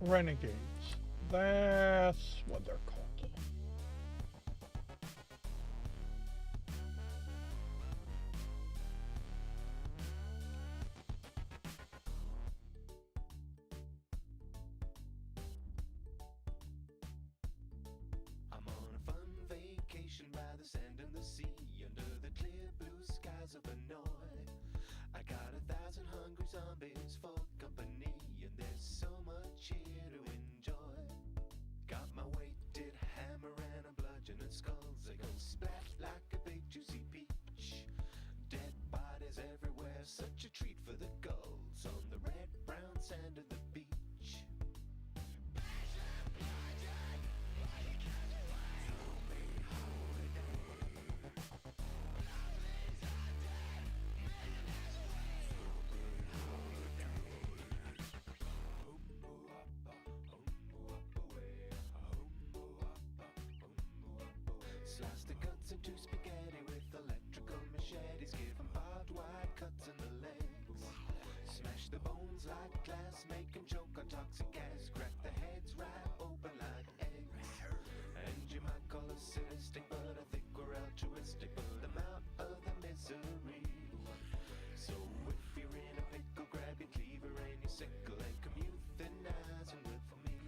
Renegades. That's what they're called. I'm on a fun vacation by the sand and the sea, under the clear blue skies of Hanoi. I got 1,000 hungry zombies for company, and there's so much here to enjoy. Got my weighted hammer and a bludgeon and skulls. They go splat like a big juicy peach. Dead bodies everywhere, such a treat for the gulls on the red brown sand of the beach. Slice the guts into spaghetti with electrical machetes, give 'em barbed wire cuts in the legs. Smash the bones like glass, make 'em choke on toxic gas, crack the heads right open like eggs. And you might call us sadistic, but I think we're altruistic, pull them out of the misery. So if you're in a pickle, grab your cleaver and your sickle and come euthanize and work for me.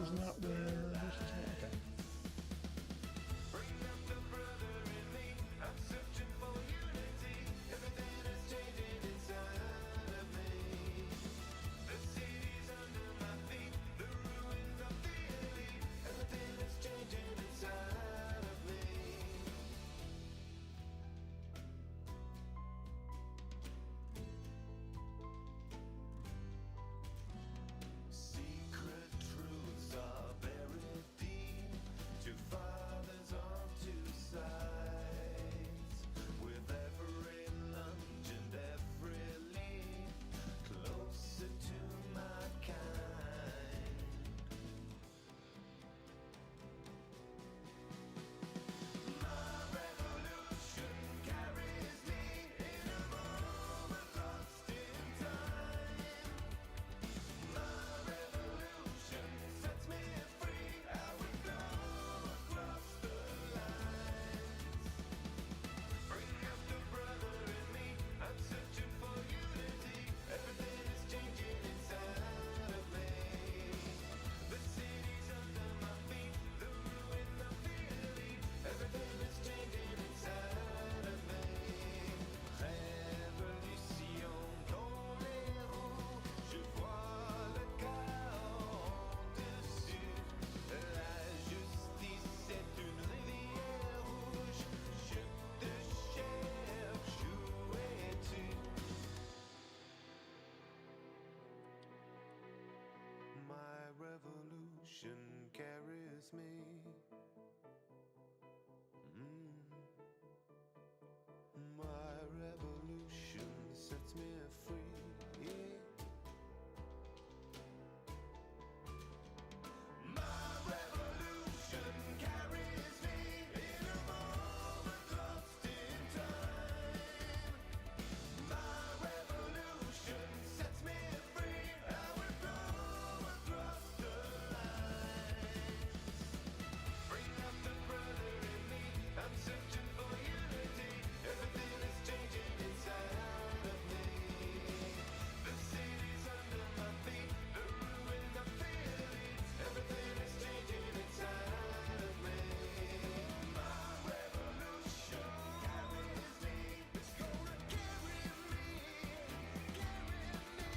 is not where this is not. Okay. Secret truths are buried deep, two fathers on two sides, with every lunge and every leap closer to my kind. My revolution carries me in a moment lost in time. My revolution sets me free. I would go across the lines. Bring out the brother in me. I'm searching for unity. Everything is changing inside of me. The city's under my feet. The ruin I feel. Everything is changing inside of me. Révolution dans les roues. Je vois le chaos en-dessus. La justice est une rivière rouge. Je te cherche, où es-tu? My revolution carries me. My revolution sets me free. My revolution carries me in a moment lost in time. My revolution sets me free. I will go across the lines. Bring out the brother in me. I'm searching for unity. Everything is changing inside of me. The city's under my feet. The ruin I feel. Everything is changing inside of me. My revolution carries me. It's gonna carry me. Carry me.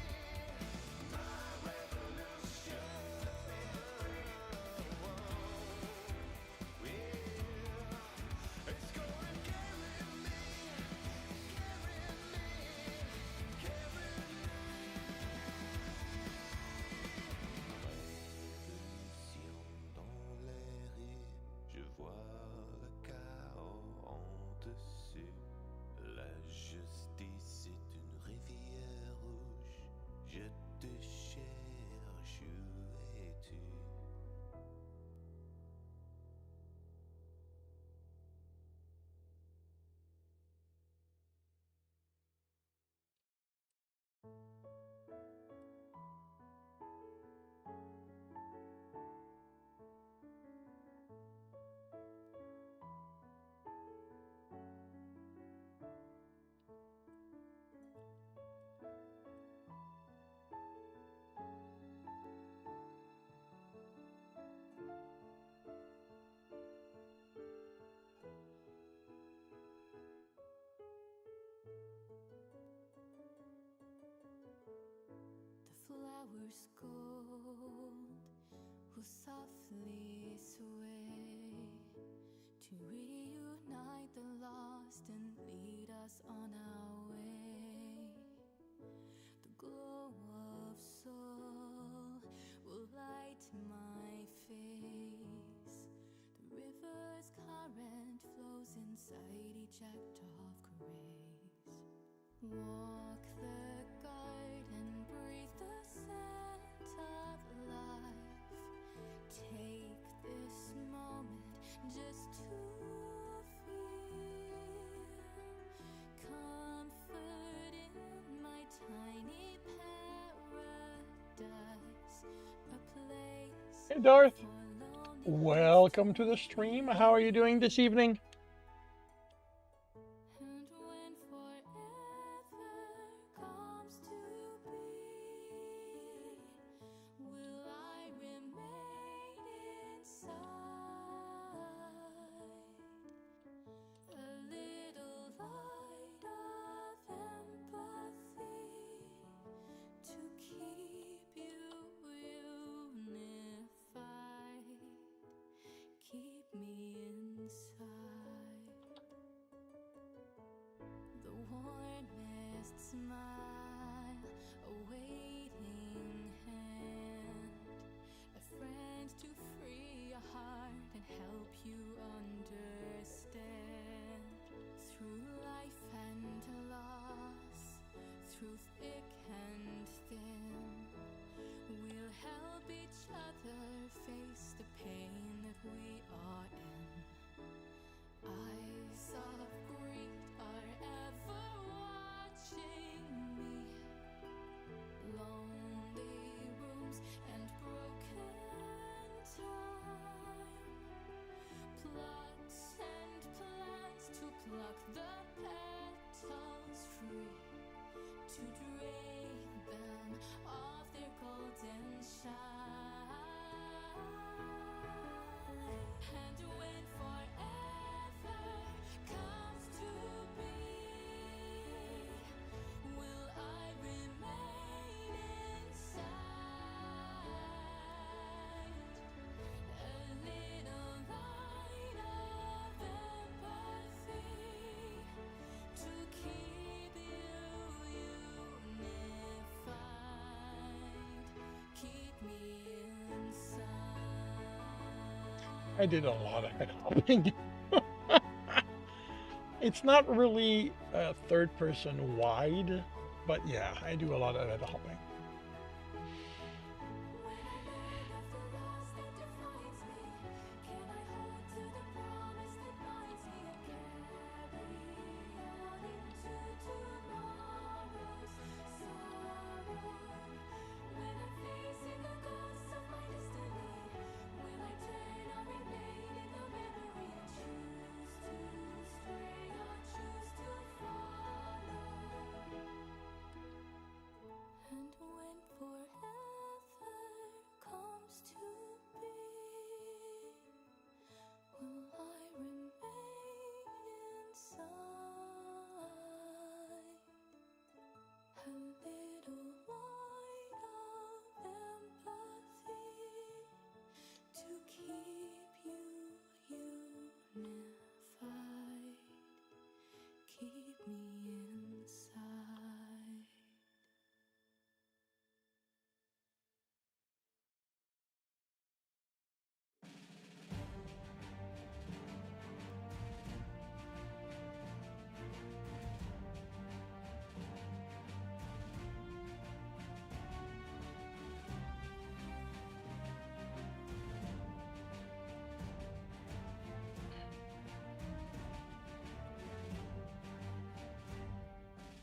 My revolution sets me free. It's gonna carry me, carry me, carry me. Révolution dans les rues, je vois le chaos en-dessus. La justice est une rivière rouge, je te cherche, où es-tu? The flowers gold will softly sway to reunite the lost and lead us on our way. The glow of soul will light my face. The river's current flows inside each act of grace. Walk the garden, breathe the scent of life. Take this moment just to feel comfort in my tiny paradise, a place Hey, Darth. for lonely Welcome to the stream. How are you doing this evening? And when forever comes to be, will I remain rather face the pain that we are in. Eyes of greed are ever watching me. Lonely rooms and broken time. Plots and plans to pluck the petals free. To drain them of their golden shine. And when forever comes to be, will I remain inside? A little light of empathy to keep you unified. Keep me inside. I did a lot of head hopping. It's not really third person wide, but yeah, I do a lot of head hopping. When I learn of the loss that defines me, can I hold to the promise that binds me and carry on into tomorrow's sorrow? When I'm facing the ghosts of my destiny, will I turn or remain in the memory and choose to stray or choose to follow? And when forever comes to be, will I remain inside? A little light of empathy to keep you unified. Keep me inside.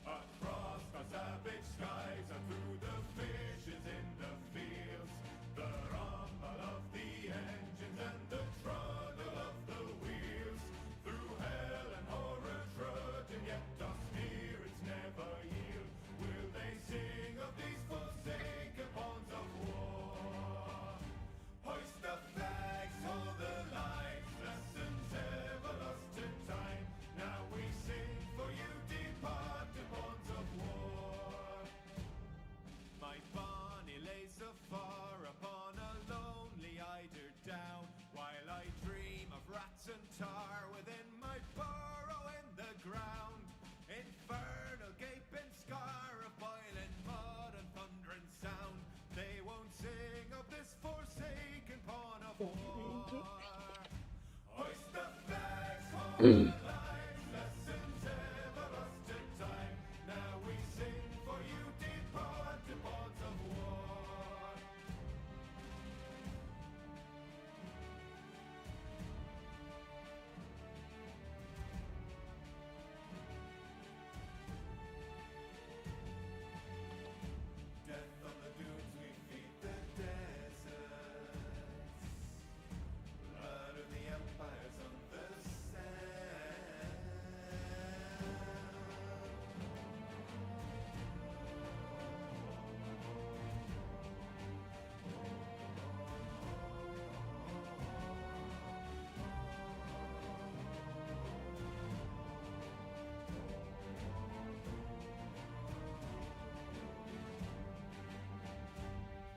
Across the savage skies and through the fishes in the fields, the rumble of the engines and the trundle of the wheels, through hell and horror trudging, yet our spirits never yield. Will they sing of these forsaken pawns of war? Hoist the flags, hold the lines, lessons ever lost to time. Now we sing for you, departed pawns of war. My bonny lays afar upon a lonely eider down, while I dream of rats and tar within my burrow in the ground. Infernal gaping scar of boiling mud and thundering sound. They won't sing of this forsaken pawn of war. Hoist the flags, hold the lines, lessons ever lost to time. Now we sing for you, departed pawns of war. Death on the dunes, we feed the deserts. Blood of the empires on the sand.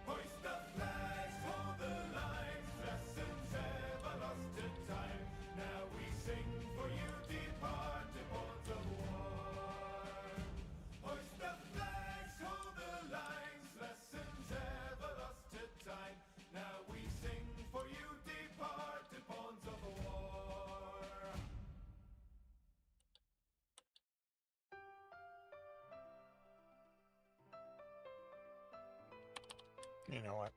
Hoist the flags, hold the lines, lessons ever lost to time. Now we sing for you, departed pawns of war. Hoist the flags, hold the lines, lessons ever lost to time. Now we sing for you, departed pawns of war. You know what?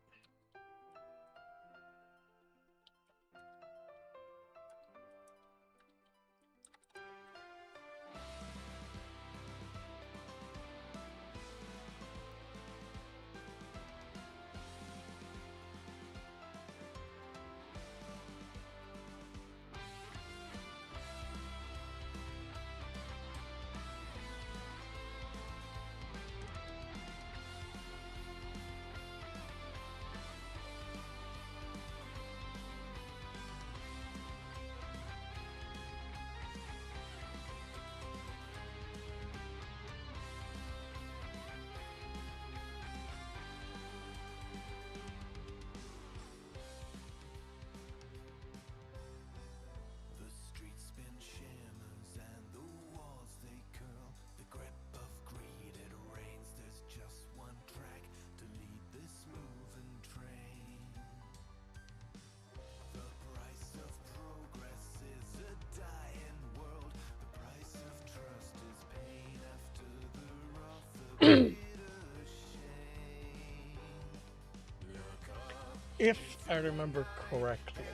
If I remember correctly,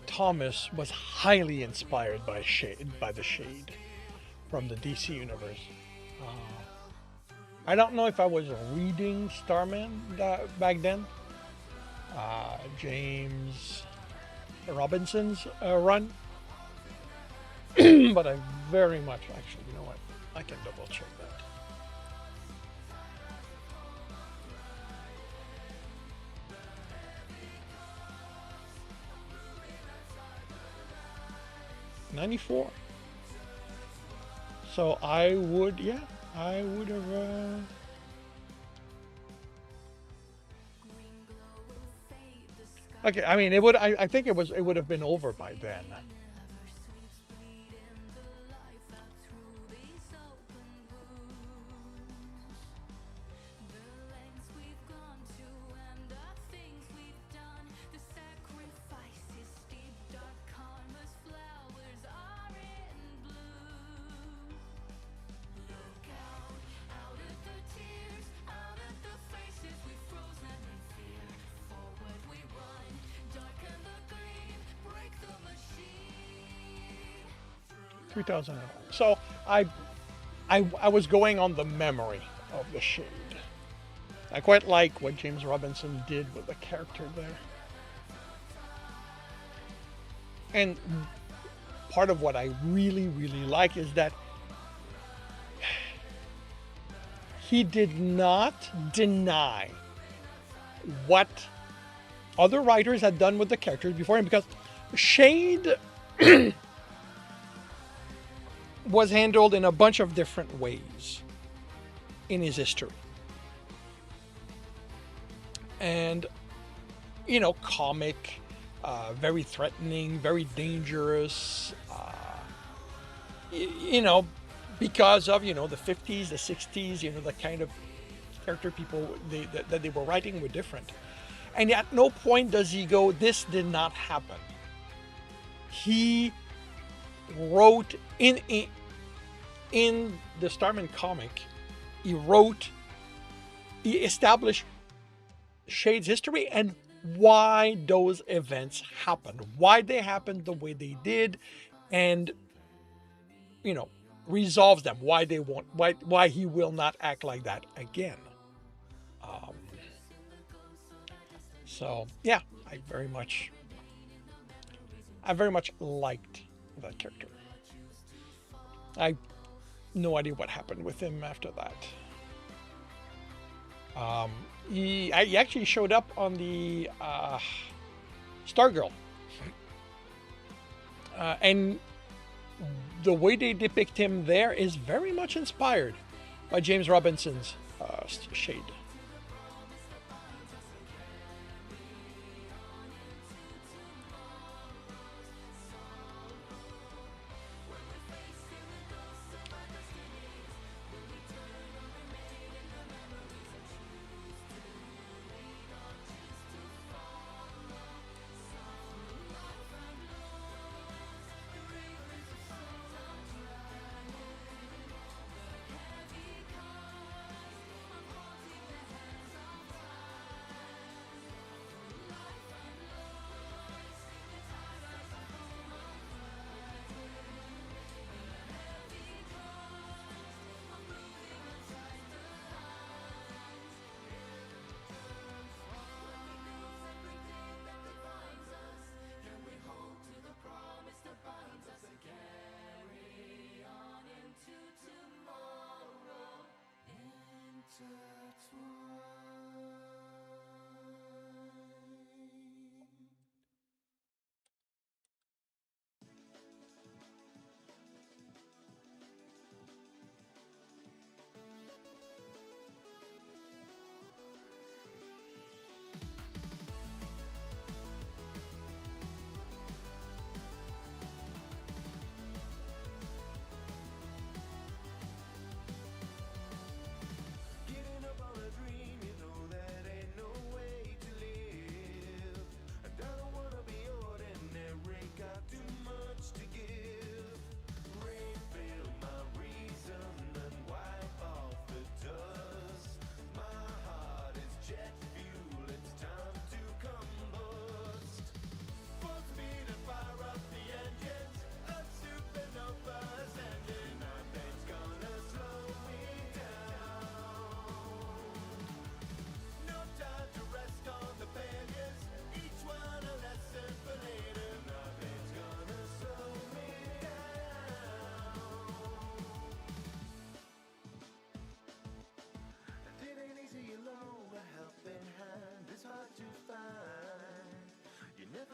Thomas was highly inspired by the Shade from the DC universe. I don't know if I was reading Starman back then, James Robinson's run, but I very much actually, you know what? I can double check that. '94. So I would, yeah, I would have. Okay, I mean, it would. I think it would have been over by then. Out at the faces we frozen in fear. Forward we run, darken the gleam, break the machine. 2001. So I was going on the memory of the Shade. I quite like what James Robinson did with the character there. And part of what I really, really like is that he did not deny what other writers had done with the characters before him, because Shade was handled in a bunch of different ways in his history. And, you know, comic, very threatening, very dangerous, you know, because of, you know, the 50s, the 60s, you know, the kind of character people that they were writing were different. And at no point does he go, this did not happen. He wrote in the Starman comic, he established Shade's history and why those events happened, why they happened the way they did, and, you know, resolves them, why they won't, why he will not act like that again. So yeah, I very much liked that character. I no idea what happened with him after that. He actually showed up on the Stargirl, and the way they depict him there is very much inspired by James Robinson's Shade.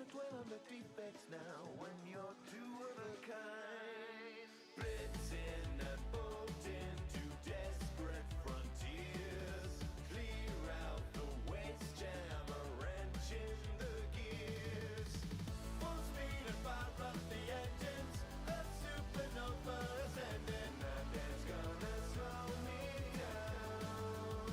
wanna dwell on the defects now when you're two of a kind. Blitzing and bolting to desperate frontiers. Clear out the waste jam, a wrench in the gears. Full speed and fire up the engines. A supernova ascending. Nothing's gonna slow me down.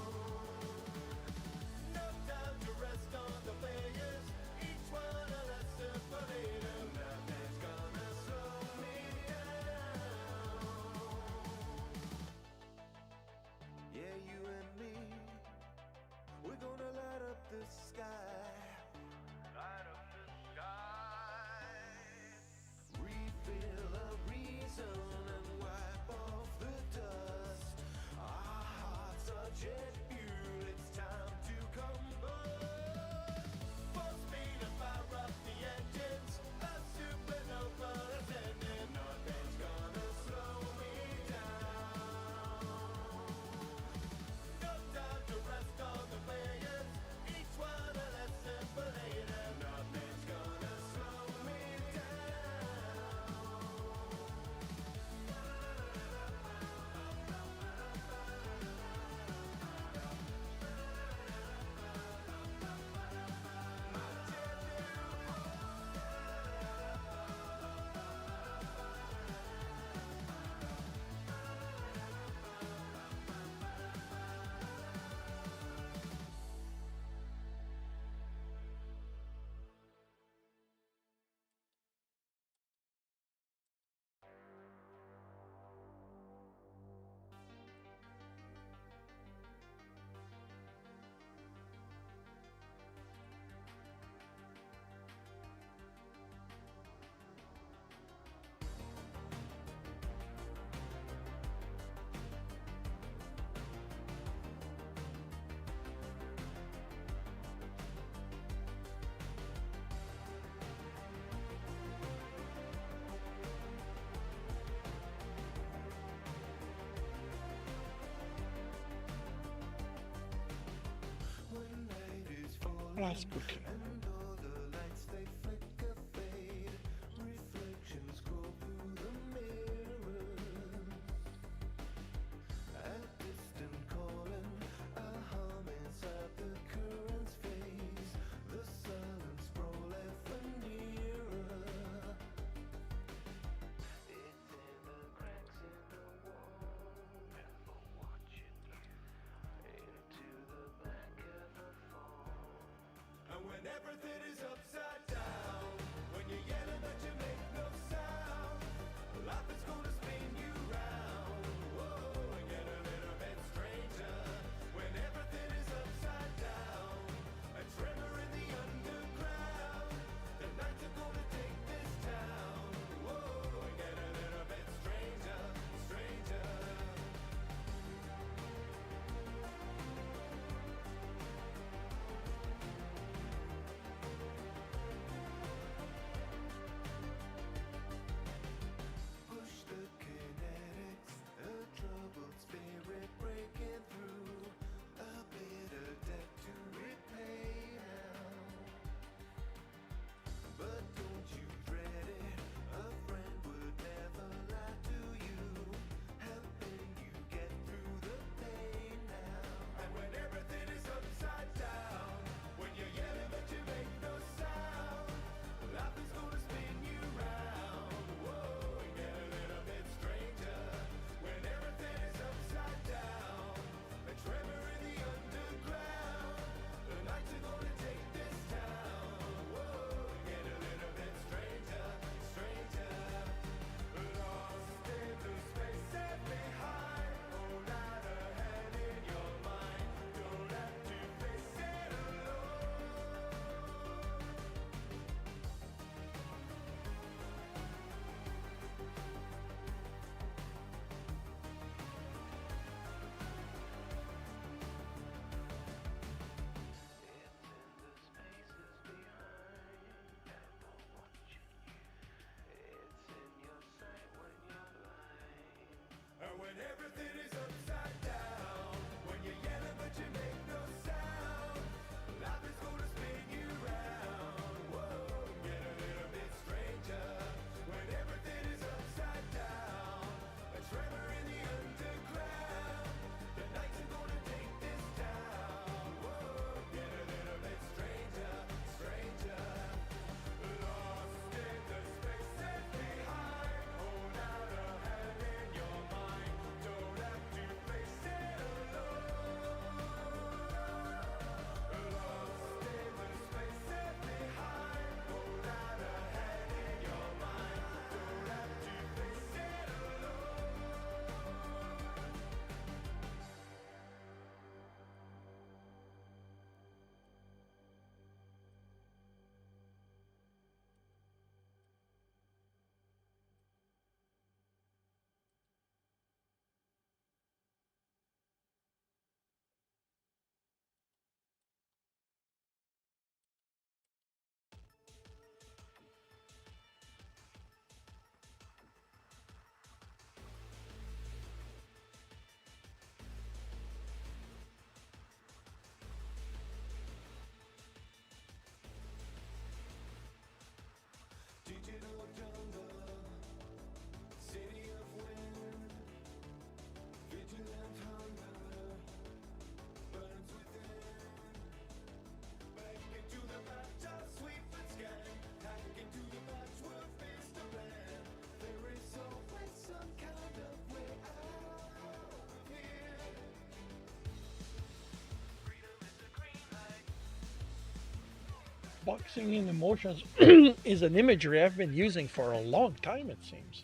No time to rest on the players. Each one a lesson for later. Nothing's gonna slow me down. Yeah, you and me, we're gonna light up the sky. Light up the sky. Refill a reason and wipe off the dust. Our hearts are jet fuel, it's time to combust. Full speed and fire up the engines. A supernova ascending. Nothing's gonna slow me down. No time to rest on the players. Each one a lesson for later. Nothing's gonna slow me down. When night is falling Rasputin. and all the lights they flicker fade, reflections crawl through the mirror. At distant calling, a hum inside the current's phase. The silence sprawl ever nearer. It's in the cracks in the wall, never watching you into the back of the phone. And when everything is upside down, when you're yelling but you make no sound, life is gonna spin you round. Whoa, and get a little bit stranger. When everything is upside down, a tremor in the underground. The nights are gonna take this town. Whoa, and get a little bit stranger, stranger. Push the Boxing in emotions is an imagery I've been using for a long time, it seems.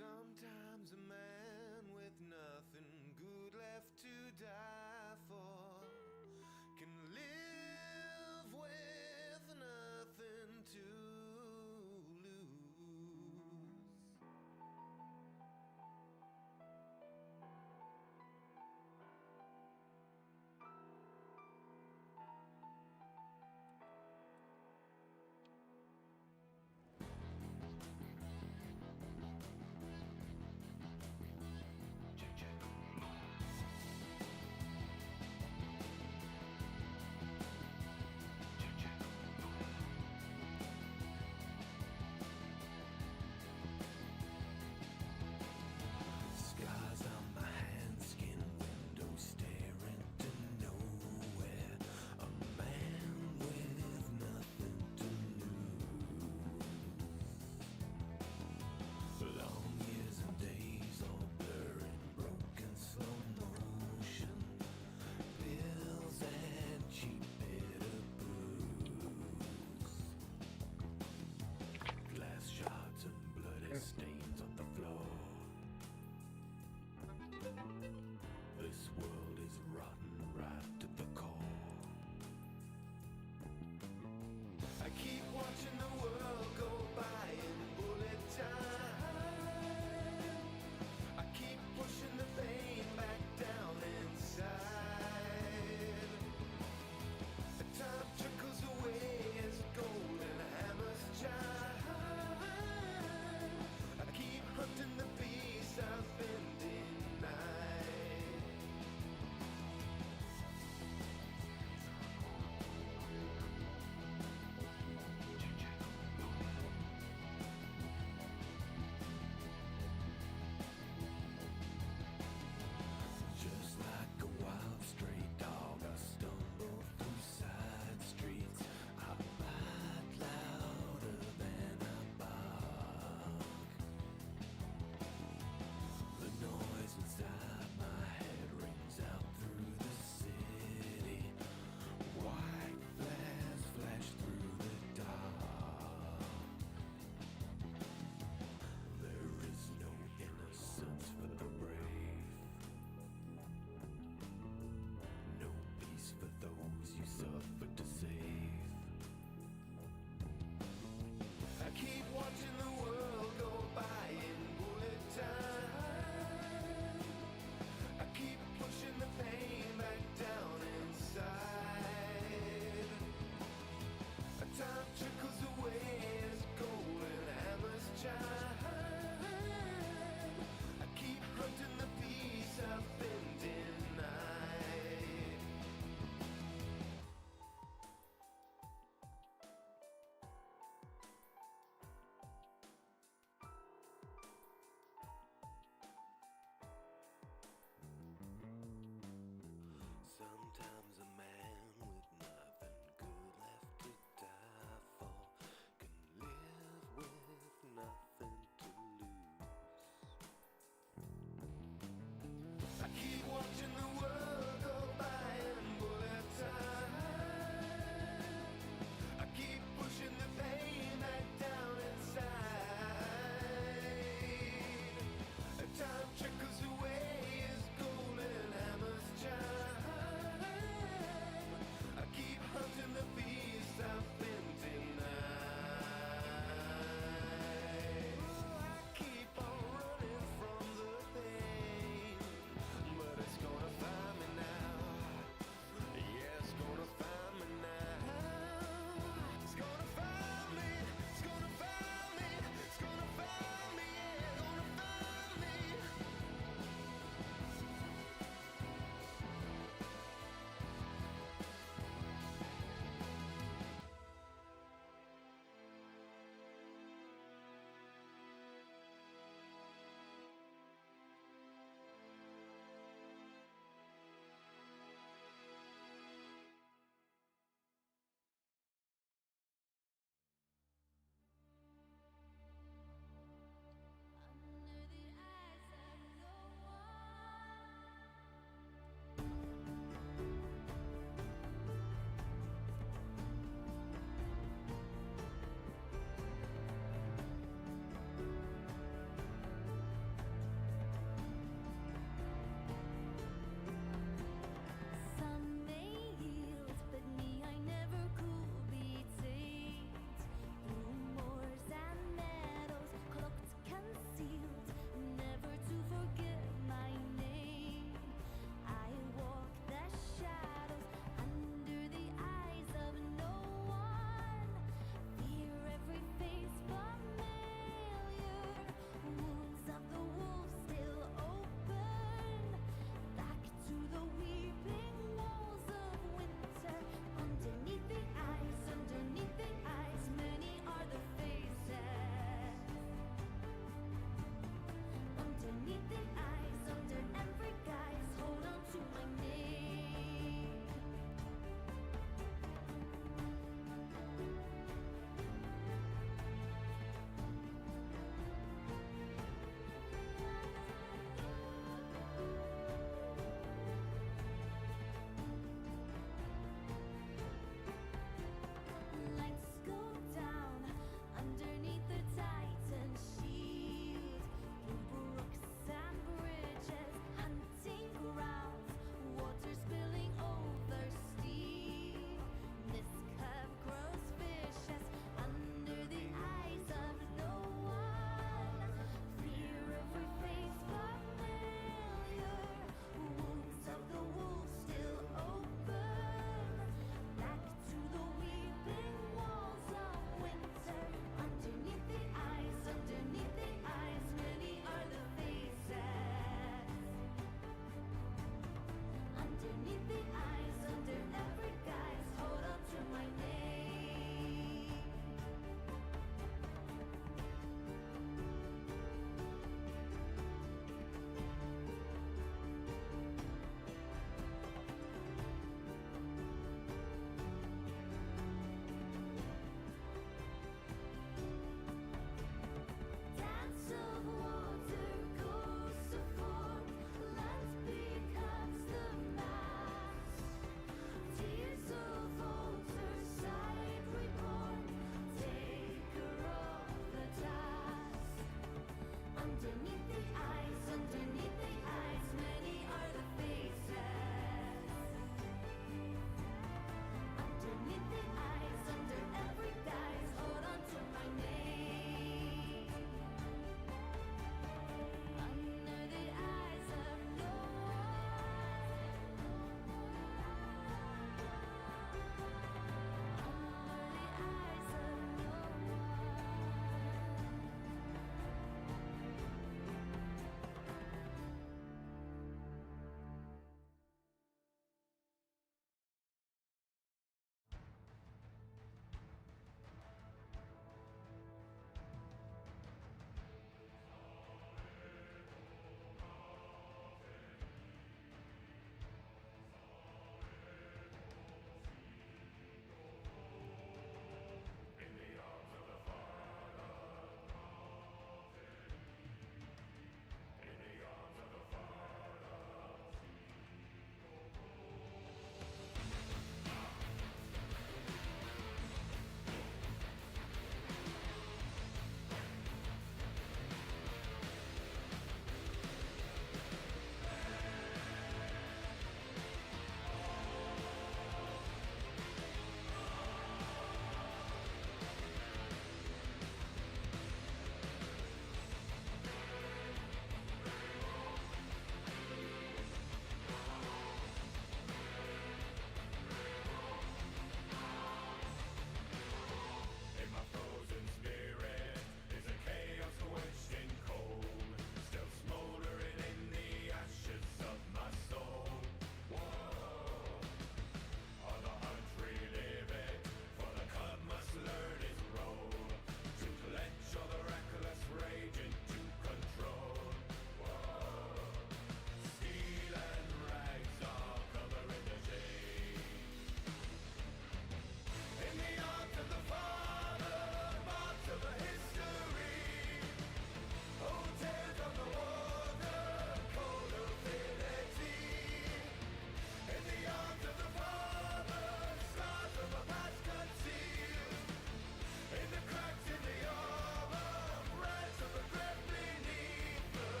Sometimes a man with nothing good left to die for can live with nothing to lose.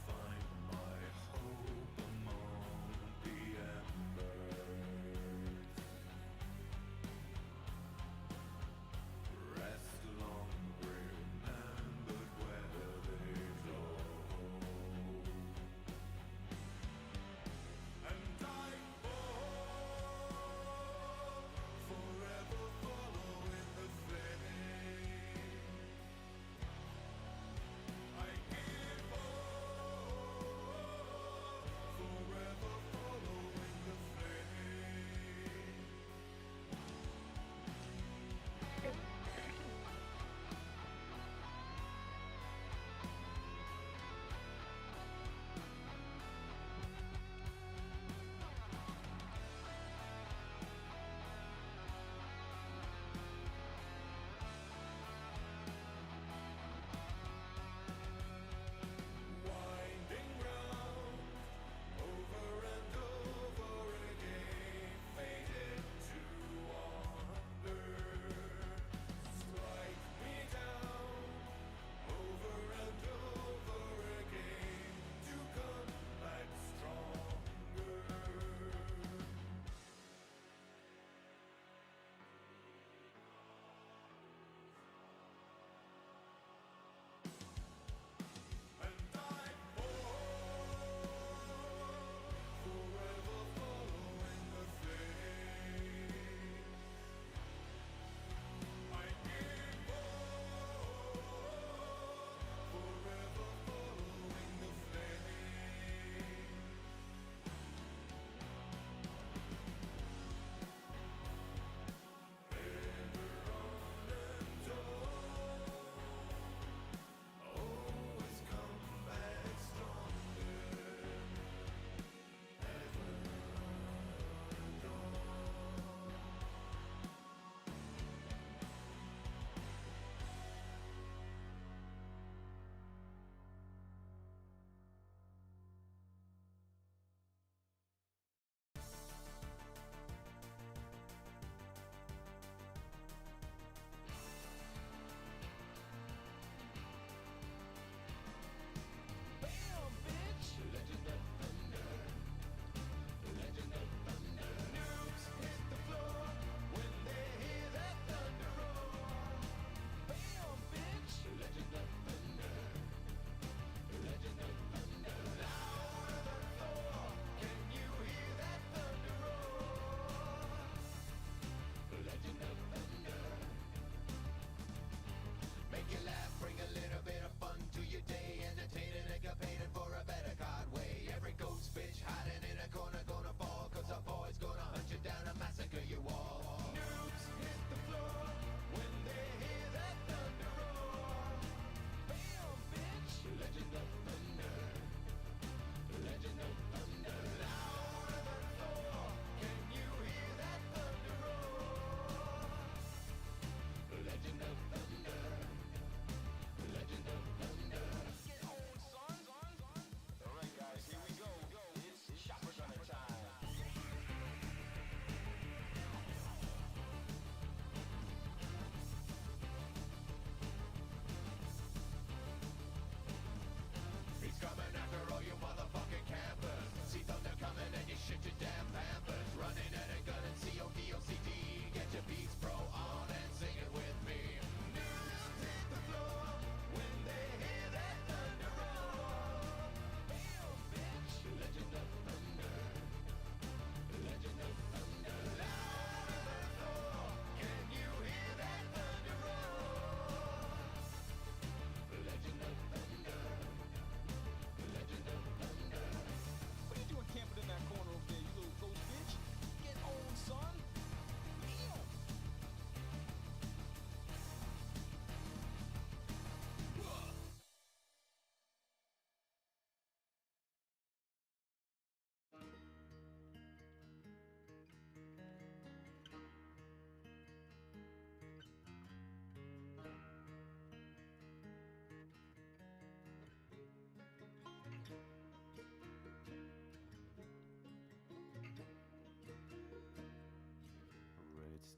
find my hope among the embers. Rest long remembered where they flow. And I fall, forever follow in the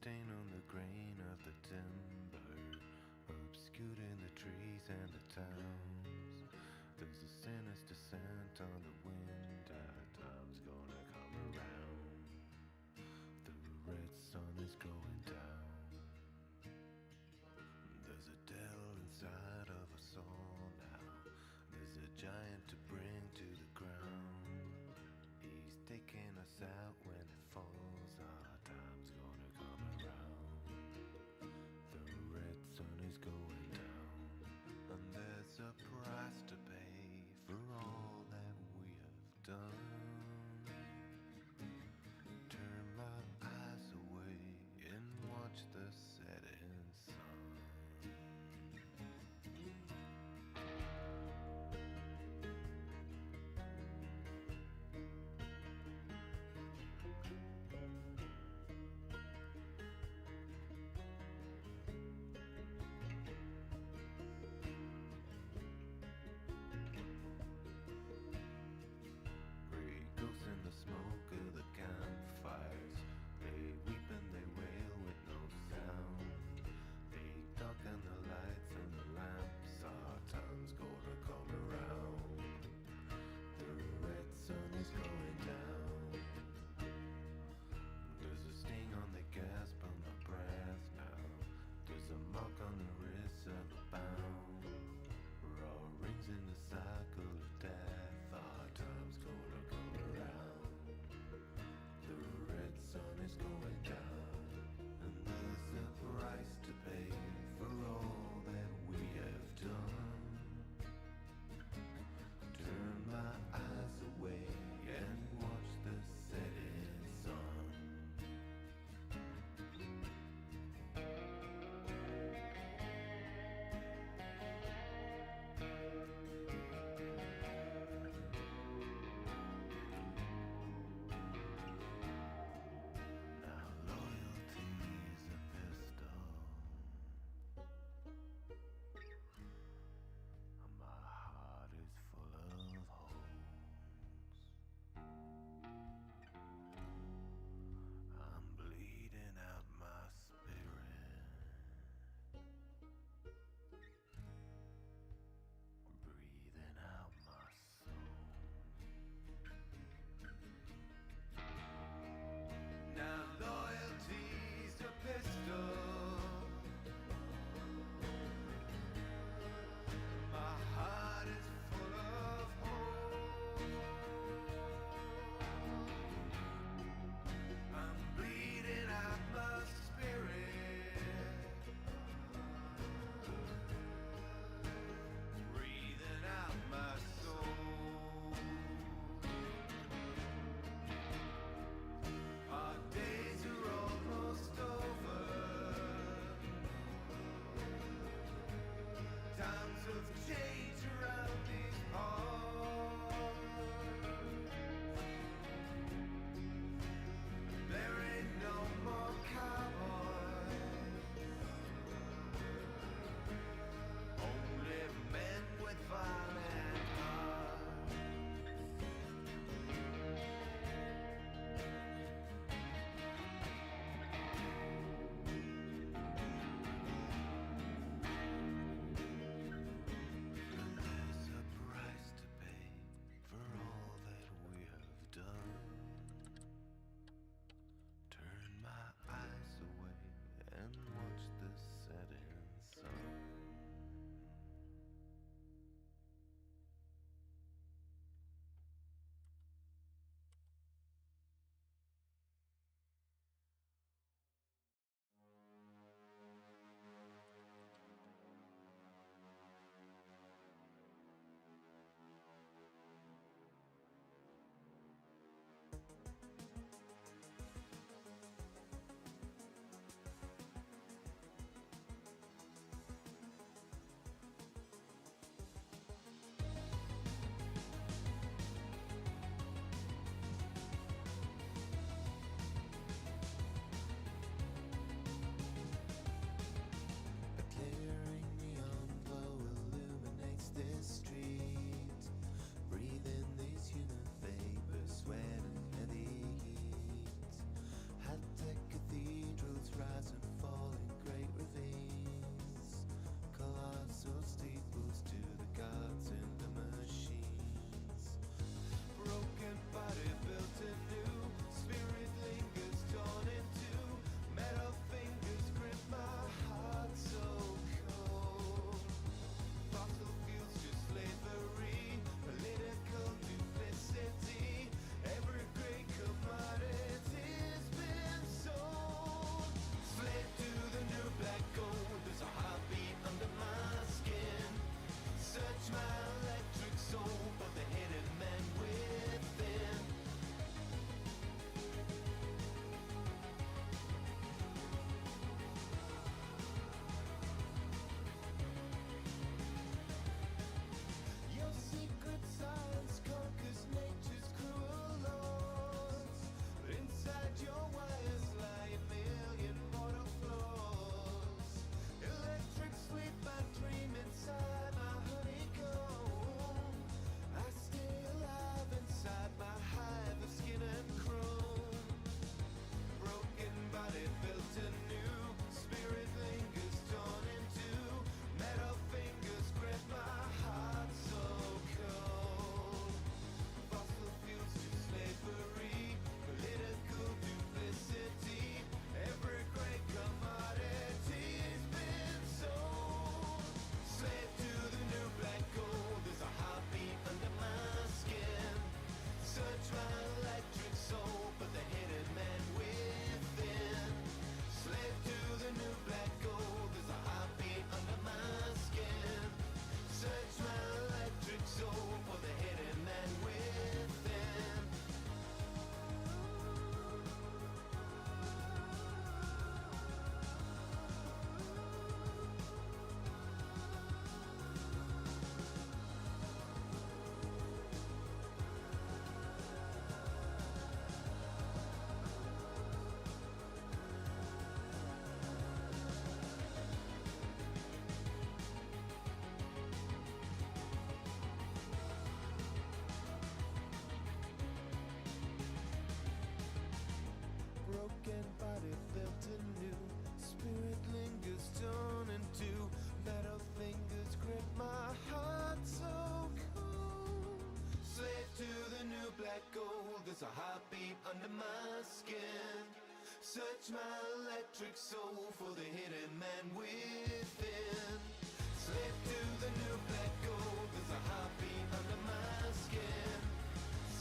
stain on the grain of the timber, obscuring the trees and the towns. There's a sinister scent on the wind, time's gonna come around. The red sun is going down. There's a devil inside of us all now. There's a giant to bring to the ground. He's taking us out when it falls. Our time's gonna come around. The red sun is going down, and there's a price to pay for all that we have done. black gold. There's a heartbeat under my skin. Search my electric soul for the hidden man within. Slave to the new black gold. There's a heartbeat under my skin.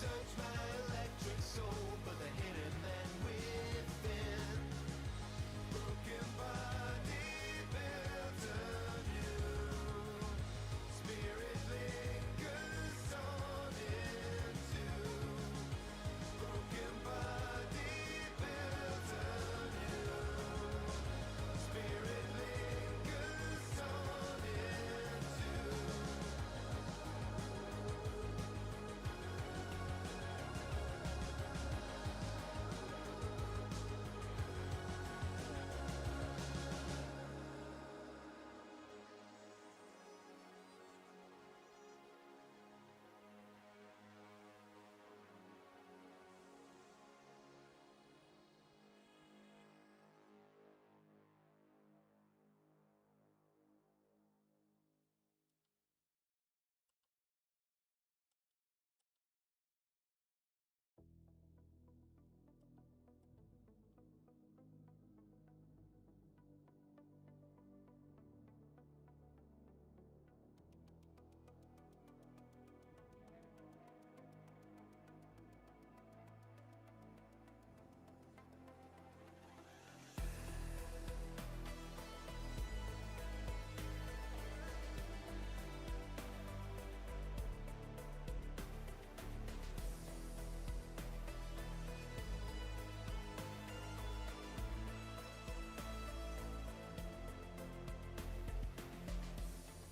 Search my electric soul for the hidden man within. Broken body built anew. Spirit lingers on into. Broken body built anew. Spirit lingers on into.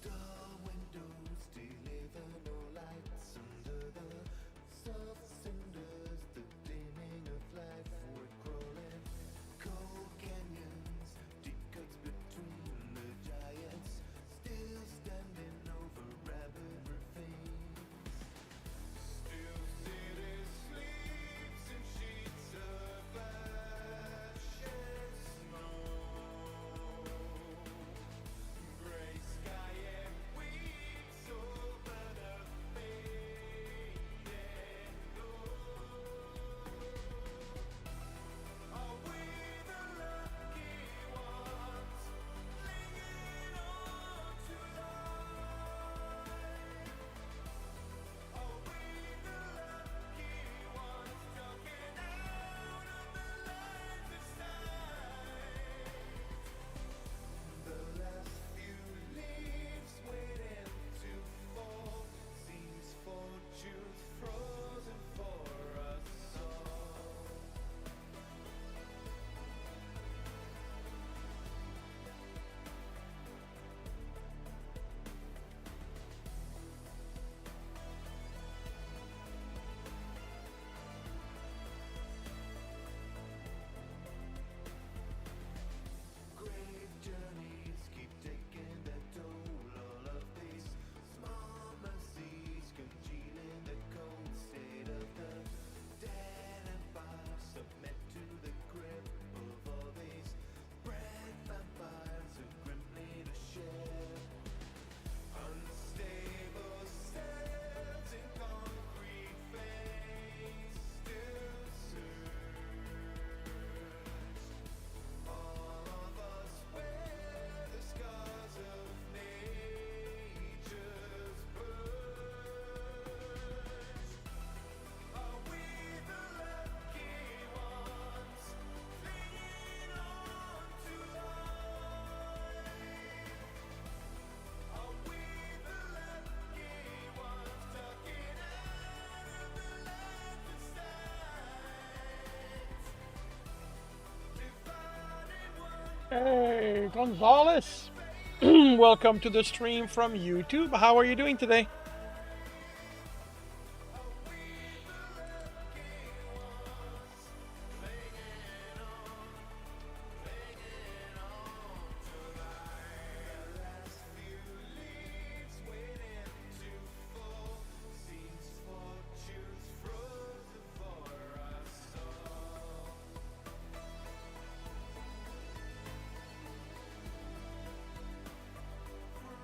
Dull windows deliver no lights under the soft cinders. The dimming of life, we're crawling cold canyons, deep cuts between the giants, still standing over rapid ravines. Still city sleeps in sheets of ash and snow. Gray sky and weeds over the faded glow. Are we the lucky ones clinging on to life? Are we the lucky ones talking out of the lines of sight? The last few leaves waiting to fall, seems fortune's frozen for us all. Grave journeys keep taking their toll. All of these small mercies congealing the cold state of the dead empire. Submit to the grip of all these bred vampires who grimly to share. Unstable cells in concrete face still surge. All of us wear the scars of nature's purge. Are we the lucky ones clinging on to life? Are we the lucky ones talking out of the light that Hey, dividing one Gonzalez. Welcome to the stream from YouTube. How are you doing today? seems fortune's frozen for us all.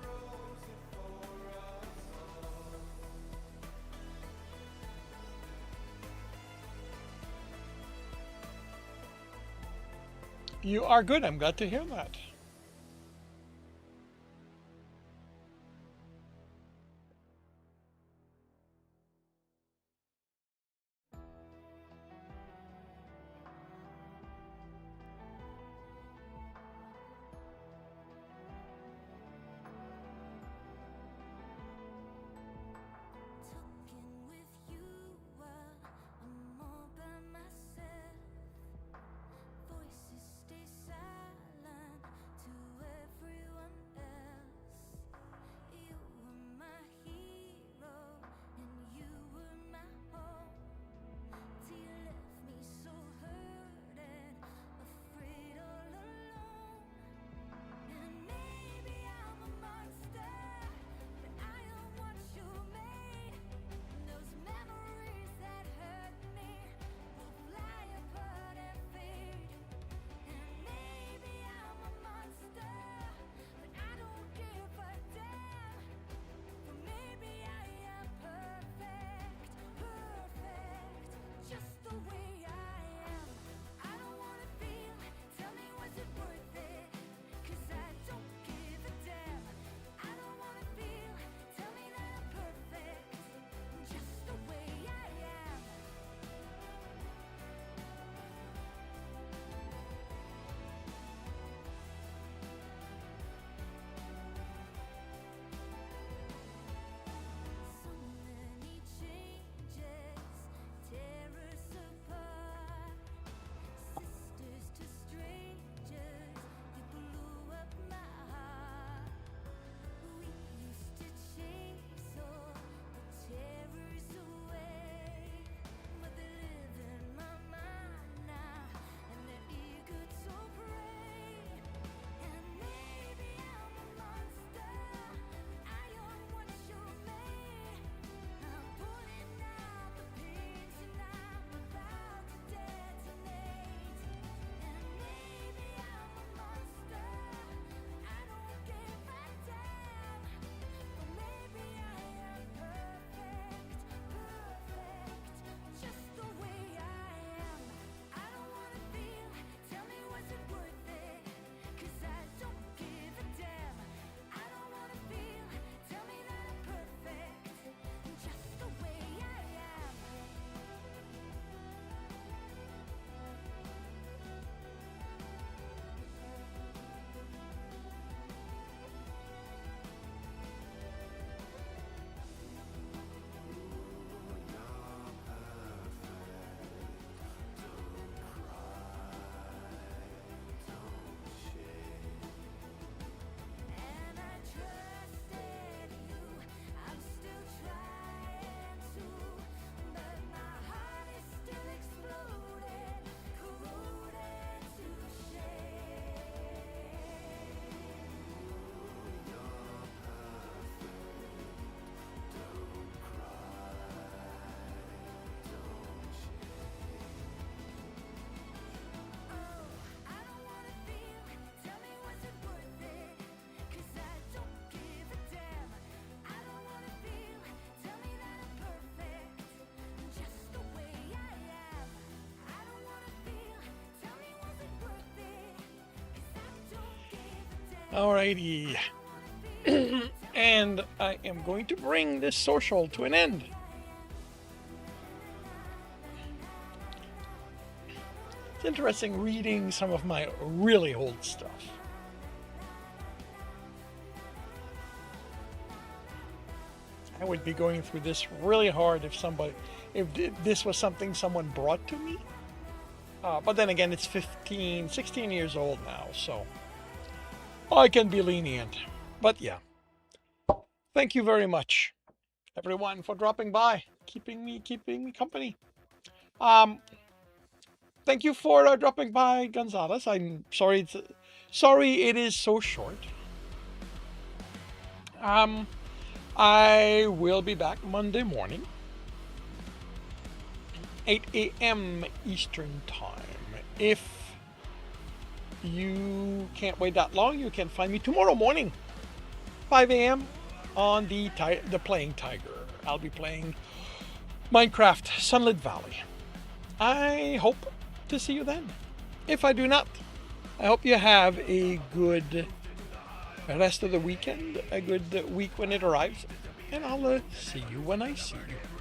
Frozen for us all. You are good. I'm glad to hear that. Talking with you while I'm all by myself. Voices stay silent to everyone else. You were my hero and you were my hope. Till you left me so hurt and afraid all alone. And maybe I'm a monster, but I am what you made. Those memories that hurt me will fly apart and fade. And maybe I'm a monster, but I don't give a damn. For maybe I am perfect, just the way I am. I don't wanna feel, tell me was it worth it? 'Cause I don't give a damn. I don't wanna feel, tell me that I'm perfect, just the way I am. So many changes tear us apart. Sisters to strangers, you blew up my heart. We used to chase all the terrors away, but they live in my mind now, and they're eager to prey. And maybe I'm a monster, I am what you made. I'm putting out the pains and I'm about to detonate. And maybe I'm a monster, I don't give a damn. But maybe I am perfect, just the way I am. I don't wanna feel, tell me was it worth it? 'Cause I don't give a damn. I don't wanna feel, tell me that I'm perfect, just the way I am. And I trusted you, I'm still trying to, but my heart is still exploding, corroded to shame. Oh, I don't wanna feel, tell me was it worth it? 'Cause I don't give a damn. I don't wanna feel, tell me that I'm perfect, just the way I am. I don't wanna feel, tell me was it worth it? 'Cause I don't give a damn. Alrighty. And I am going to bring this social to an end. It's interesting reading some of my really old stuff. I would be going through this really hard if this was something someone brought to me. But then again, it's 16 years old now, so I can be lenient. But yeah, thank you very much, everyone, for dropping by, keeping me company. Thank you for dropping by, Gonzalez. I'm sorry. Sorry, it is so short. I will be back Monday morning, 8 a.m. Eastern Time. If you can't wait that long, you can find me tomorrow morning, 5 a.m. on the Playing Tiger. I'll be playing Minecraft Sunlit Valley. I hope to see you then. If I do not, I hope you have a good rest of the weekend, a good week when it arrives, and I'll see you when I see you.